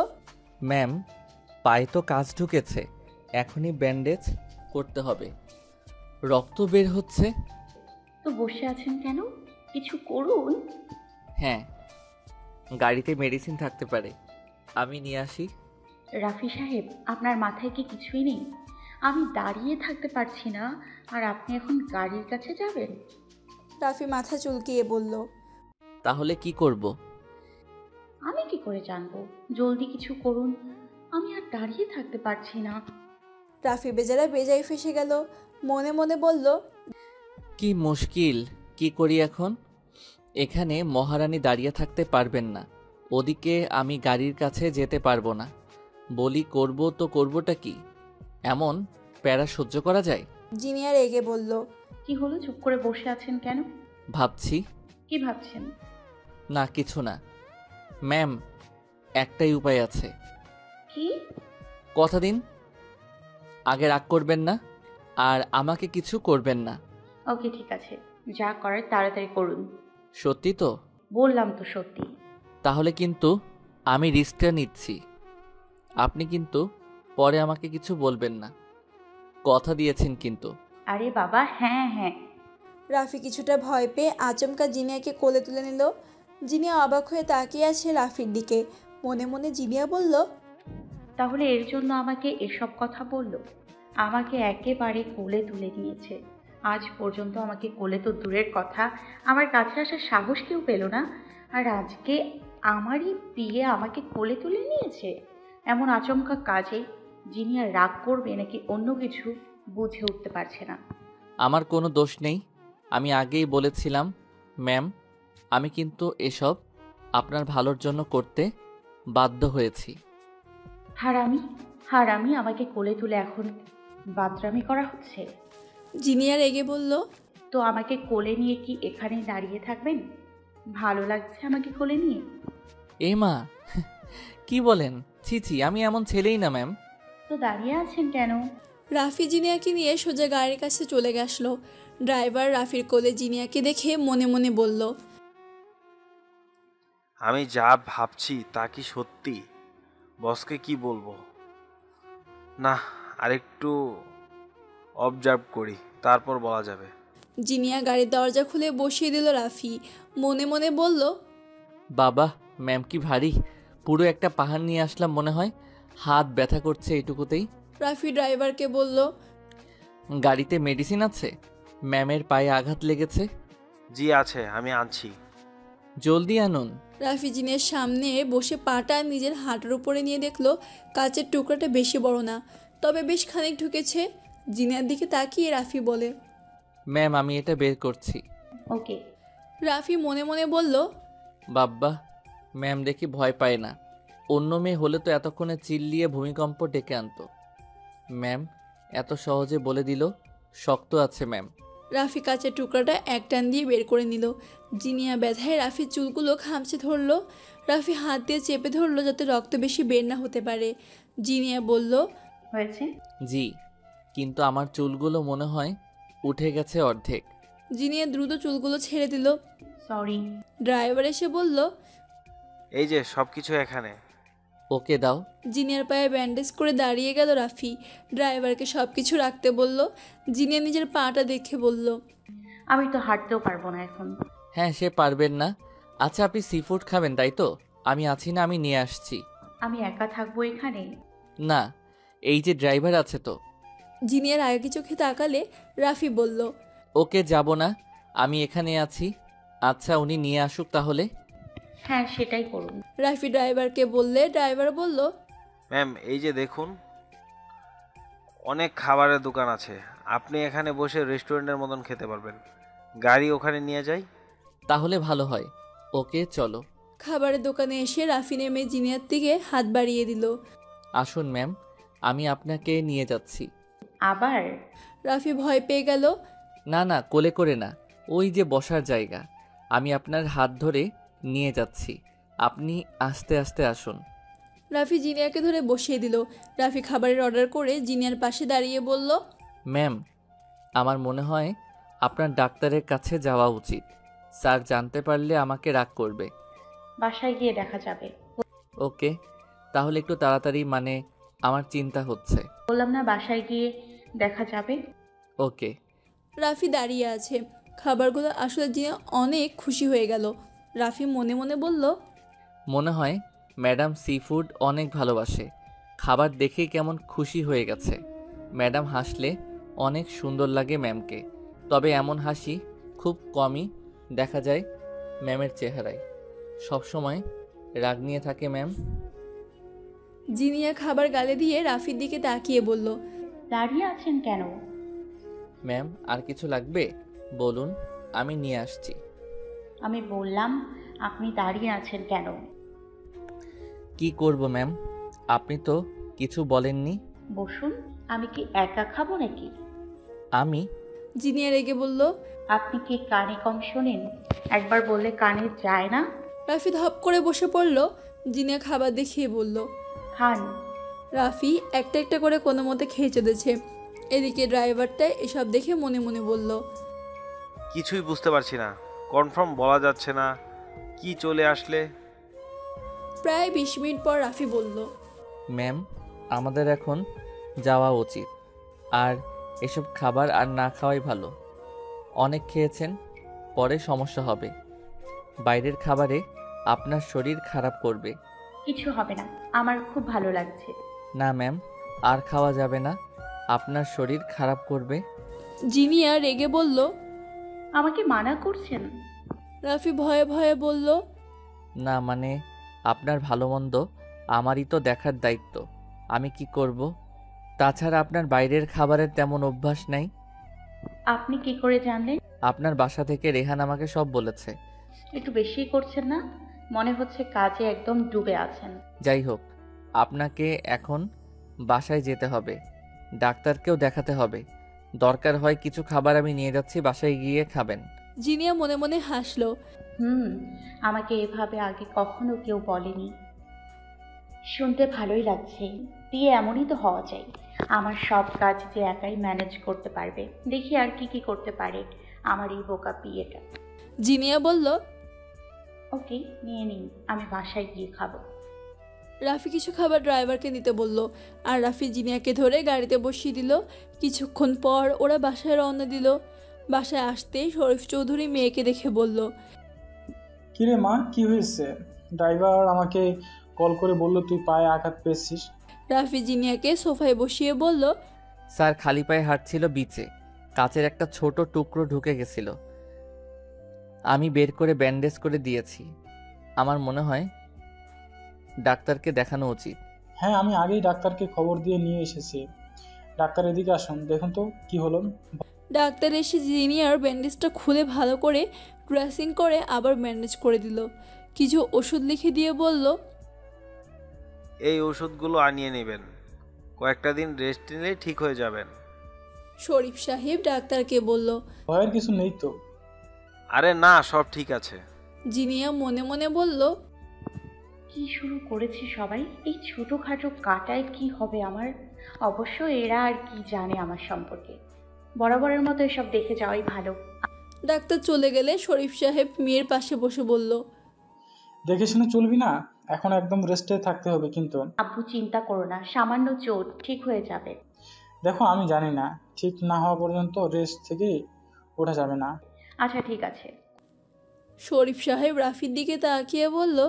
ম্যাম পায়ে তো কাজ ঢুকেছে, এখনই ব্যান্ডেজ করতে হবে, রক্ত বের হচ্ছে। তো বসে আছেন কেন, কিছু করুন। হ্যাঁ, গাড়িতে মেডিসিন থাকতে পারে, আমি নিয়ে আসি। রাফি সাহেব, আপনার মাথায় কি কিছুই নেই? আমি দাঁড়িয়ে থাকতে পারছি না, আর আপনি এখন গাড়ির কাছে যাবেন? রাফি মাথা চুলকিয়ে বলল, তাহলে কি করব? আমি কি করে জানবো? জলদি কিছু করুন, আমি আর দাঁড়িয়ে থাকতে পারছি না। রাফি বেচারা বেজায় ফেসে গেল। মনে মনে বলল, কি মুশকিল, কি করি এখন? এখানে মহারানী দাঁড়িয়ে থাকতে পারবেন না, ওদিকে আমি গাড়ির কাছে যেতে পারবো না। বলি করব তো করবোটা কি? এমন প্যারা সহ্য করা যায়? জিনিয়া রেগে বলল, কি হলো, চুপ করে বসে আছেন কেন? ভাবছি। কি ভাবছেন? না কিছু না ম্যাম, একটাই উপায় আছে। কি? কথা দিন, আগে রাগ করবেন না আর আমাকে কিছু করবেন না। ওকে ঠিক আছে, যা করার তাড়াতাড়ি করুন। সত্যি তো? বললাম তো সত্যি। তাহলে কিন্তু আমি রিস্কটা নিচ্ছি, আপনি কিন্তু পরে আমাকে কিছু বলবেন না, কথা দিয়েছেন কিন্তু। আরে বাবা, হ্যাঁ হ্যাঁ। রাফি কিছুটা ভয় পেয়ে আচমকা জিনিয়াকে কোলে তুলে নিল। জিনিয়া অবাক হয়ে তাকিয়ে আছে রাফির দিকে। মনে মনে জিনিয়া বলল, তাহলে এর জন্য আমাকে এসব কথা বলল? আমাকে একেবারে কোলে তুলে নিয়েছে। আজ পর্যন্ত আমাকে কোলে তো দূরের কথা, আমার কাছে আসার সাহস কেউ পেল না, আর আজকে আমারই বিয়ে আমাকে কোলে তুলে নিয়েছে। এমন আচমকা কাজে জিনিয়া রাগ করবে নাকি অন্য কিছু বুঝে উঠতে পারছে না। আমার কোনো দোষ নেই, আমি আগেই বলেছিলাম ম্যাম, আমি কিন্তু এসব আপনার ভালোর জন্য করতে বাধ্য হয়েছি। হারামি, হারামি, আমাকে কোলে তুলে এখন বাদরামি করা হচ্ছে। জিনিয়া রেগে বলল, তো আমাকে কোলে নিয়ে কি এখানে দাঁড়িয়ে থাকবেন? ভালো লাগছে আমাকে কোলে নিয়ে? এ মা, কি বলেন? ছি ছি, আমি এমন ছেলেই না ম্যাম। তো দাঁড়িয়ে আছেন কেন? রাফি জিনিয়াকে নিয়ে সোজা গাড়ির কাছে চলে গেল। ড্রাইভার রাফির কোলে জিনিয়াকে দেখে মনে মনে বলল, আমি যা ভাবছি তা কি সত্যি? বসকে কি বলবো? না, আরেকটু অবজার্ভ করি, তারপর বলা যাবে। জিনিয়া গাড়ির দরজা খুলে বসিয়ে দিল রাফি। মনে মনে বলল, বাবা ম্যাম কি ভারী, পুরো একটা পাহাড় নিয়ে আসলাম মনে হয়, হাত ব্যথা করছে এইটুকুতেই। রাফি ড্রাইভারকে বলল, গাড়িতে মেডিসিন আছে? ম্যামের পায়ে আঘাত লেগেছে। জি আছে, আমি আনছি। জলদি আনুন। রাফি জিনিয়ার সামনে বসে পাটা নিজের হাঁটুর উপরে নিয়ে দেখলো কাচের টুকরাটা বেশি বড় না, তবে বেশ খানিক ঢুকেছে। জিনিয়ার দিকে তাকিয়ে রাফি বলে, ম্যাম আমি এটা বের করছি। ওকে। রাফি মনে মনে বলল, বাব্বা, ম্যাম দেখি ভয় পায় না, অন্য মেয়ে হলে তো এতক্ষণে চিল্লিয়ে ভূমিকম্প ডেকে আনতো। ম্যাম এত সহজে বলে দিল, শক্ত আছে ম্যাম। রাফি কাচের টুকরাটা এক টান দিয়ে বের করে নিল। জিনিয়া ব্যথায় রাফির চুলগুলো খামচে ধরলো। রাফি হাত দিয়ে চেপে ধরলো যাতে রক্ত বেশি বের না হতে পারে। জিনিয়া বলল, হয়েছে? জি, কিন্তু আমার চুলগুলো মনে হয় উঠে গেছে অর্ধেক। জিনিয়া দ্রুত চুলগুলো ছেড়ে দিল। সরি। ড্রাইভার এসে বলল, এই যে সবকিছু এখানে। ওকে দাও। জিনিয়ার পায়ে ব্যান্ডেজ করে দাঁড়িয়ে গেল রাফি। ড্রাইভারকে সব কিছু রাখতে বলল। জিনিয়া নিজের পাটা দেখে বলল, আমি তো হাঁটতেও পারবো না এখন। হ্যাঁ সে পারবেন না। আচ্ছা আপনি সি ফুড খাবেন তাই তো? আমি আছি না, আমি নিয়ে আসছি। আমি একা থাকবো এখানে? না, এই যে ড্রাইভার আছে তো। জিনিয়ার আগে চোখে তাকালে রাফি বলল, ওকে যাব না, আমি এখানে আছি। আচ্ছা, উনি নিয়ে আসুক তাহলে। হ্যাঁ, সেটাই করুন। রাফি ড্রাইভারকে বললে ড্রাইভার বলল, ম্যাম, এই যে দেখুন, অনেক খাবারের দোকান আছে, আপনি এখানে বসে রেস্টুরেন্টের মতন খেতে পারবেন। গাড়ি ওখানে নিয়ে যাই? তাহলে ভালো হয়। ওকে, চলো। খাবারের দোকানে এসে রাফি নেমে জিনিয়ার দিকে হাত বাড়িয়ে দিল। আসুন ম্যাম, আমি আপনাকে নিয়ে যাচ্ছি। আবার? রাফি ভয় পেয়ে গেল। না না, কোলে করে না, ওই যে বসার জায়গা। আমি আপনার হাত ধরে নিয়ে যাচ্ছি, আপনি আস্তে আস্তে আসুন। রাফি জিনিয়াকে ধরে বসিয়ে দিল। রাফি খাবারের অর্ডার করে জিনিয়ার পাশে দাঁড়িয়ে বলল, ম্যাম, আমার মনে হয় আপনার ডাক্তারের কাছে যাওয়া উচিত। স্যার জানতে পারলে আমাকে রাগ করবে। বাসায় গিয়ে দেখা যাবে। ওকে, তাহলে একটু তাড়াতাড়ি, মানে আমার চিন্তা হচ্ছে। বললাম না, বাসায় গিয়ে দেখা যাবে। ওকে। রাফি দাঁড়িয়ে আছে। খাবারগুলো আসলে জিনিয়া অনেক খুশি হয়ে গেল। রাফি মনে মনে বলল, মনে হয় ম্যাডাম সি ফুড অনেক ভালোবাসে। খাবার দেখেই কেমন খুশি হয়ে গেছে। ম্যাডাম হাসলে অনেক সুন্দর লাগে ম্যামকে, তবে এমন হাসি খুব কমই দেখা যায় ম্যামের চেহারায়। সবসময় রাগ নিয়ে থাকে ম্যাম। জিনিয়া খাবার গালে দিয়ে রাফির দিকে তাকিয়ে বলল, দাঁড়িয়ে আছেন কেন? ম্যাম, আর কিছু লাগবে বলুন, আমি নিয়ে আসছি। আমি বললাম, আপনি দাঁড়িয়ে আছেন কেন? কি করব ম্যাম, আপনি তো কিছু বলেননি। বসুন। আমি কি একা খাবো নাকি? আমি? জিনিয়া রেগে বলল, আপনি কি কানে কম শোনেন? একবার বললে কানে যায় না? রাফি ধপ করে বসে পড়ল। জিনিয়া খাবার দেখিয়ে বলল, খান। রাফি একটা একটা করে কোনো মতে খেয়ে চলেছে। এদিকে ড্রাইভারটা এসব দেখে মনে মনে বলল, কিছুই বুঝতে পারছি না, কনফার্ম বলা যাচ্ছে না কি চলে আসলে। প্রায় 20 মিনিট পর রাফি বলল, ম্যাম, আমাদের এখন যাওয়া উচিত। আর এসব খাবার আর না খাওয়াই ভালো। অনেক খেয়েছেন, পরে সমস্যা হবে। বাইরের খাবারে আপনার শরীর খারাপ করবে। কিছু হবে না, আমার খুব ভালো লাগছে। না ম্যাম, আর খাওয়া যাবে না, আপনার শরীর খারাপ করবে। জিনিয়া রেগে বলল, আমাকে মানা করছেন? রাফি ভয়ে ভয়ে বলল, না মানে, আপনার ভালো মন্দ আমারই তো দেখার দায়িত্ব। আমি কি করব? তাছাড়া আপনার বাইরের খাবারের তেমন অভ্যাস নাই। আপনি কি করে জানলেন? আপনার বাসা থেকে রেহান আমাকে সব বলেছে। একটু বেশি করছেন না? মনে হচ্ছে কাজে একদম ডুবে আছেন। যাই হোক, আপনাকে এখন বাসায় যেতে হবে, ডাক্তারকেও দেখাতে হবে। দরকার হয় কিছু খাবার আমি নিয়ে যাচ্ছি, বাসায় গিয়ে খাবেন। জিনিয়া মনে মনে হাসলো। আমাকে এভাবে আগে কখনো কেউ বলেনি। শুনতে ভালোই লাগছে। বিয়ে এমনই তো হওয়া চাই। আমার সব কাজ যে একাই ম্যানেজ করতে পারবে। দেখি আর কি কি করতে পারে আমার এই বোকা বিয়েটা। জিনিয়া বলল, ওকে, নিয়ে নিন, আমি বাসায় গিয়ে খাবো। রাফি কিছু খাবার ড্রাইভারকে নিতে বলল, আর রাফি জিনিয়াকে ধরে গাড়িতে বসিয়ে দিল। কিছুক্ষণ পর ওরা বাসায় রওনা দিল। বাসায় আসতেই শরীফ চৌধুরী মেয়েকে দেখে বলল, কিরে মা, কি হয়েছে? ড্রাইভার আমাকে কল করে বলল তুই পায়ে আঘাত পেয়েছিস। রাফি জিনিয়াকে সোফায় বসিয়ে বলল, স্যার খালি পায়ে হাঁটছিল, বিচে কাচের একটা ছোট টুকরো ঢুকে গেছিল। আমি বের করে ব্যান্ডেজ করে দিয়েছি। আমার মনে হয় ডাক্তারকে দেখানো উচিত। হ্যাঁ, আমি আগেই ডাক্তারকে খবর দিয়ে নিয়ে এসেছি। ডাক্তার এদিকে আসুন, দেখুন তো কি হলো। ডাক্তার এসে জিনিয়ার ব্যান্ডেজটা খুলে ভালো করে ড্রেসিং করে আবার ব্যান্ডেজ করে দিল। কিছু ওষুধ লিখে দিয়ে বলল, এই ওষুধগুলো আনিয়ে নেবেন, কয়েকটা দিন রেস্ট নিলেই ঠিক হয়ে যাবেন। শরীফ সাহেব ডাক্তারকে বলল, ভয়ের কিছু নেই তো? আরে না, সব ঠিক আছে। জিনিয়া মনে মনে বলল, কি শুরু করেছে সবাই? এই ছোটোখাটো কাটায় কি হবে আমার? অবশ্য এরা আর কি জানে আমার সম্পর্কে। বরাবরের মতো এসব দেখে যাওয়াই ভালো। ডাক্তার চলে গেলে শরীফ সাহেব মেয়ের পাশে বসে বলল, দেখে শুনে চলবি না, এখন একদম রেস্টে থাকতে হবে কিন্তু। আব্বু চিন্তা করো না, সামান্য চোট, ঠিক হয়ে যাবে। দেখো, আমি জানি না, ঠিক না হওয়া পর্যন্ত রেস্ট থেকে ওঠা যাবে না। আচ্ছা ঠিক আছে। শরীফ সাহেব রাফির দিকে তাকিয়ে বলল,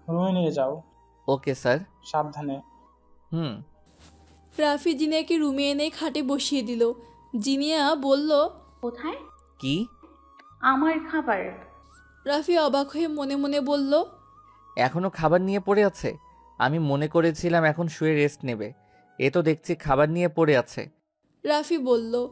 রুমে নিয়ে যাও। Okay sir. সাবধানে। হুম। রাফি জিনিয়াকে রুমে এনে খাটে বসিয়ে দিল। জিনিয়া বলল, কোথায়? কি? আমার খাবার। রাফি অবাক হয়ে মনে মনে বলল, এখনো খাবার নিয়ে পড়ে আছে? আমি মনে করেছিলাম এখন শুয়ে রেস্ট নেবে। এ তো দেখছি খাবার নিয়ে পড়ে আছে। রাফি বলল,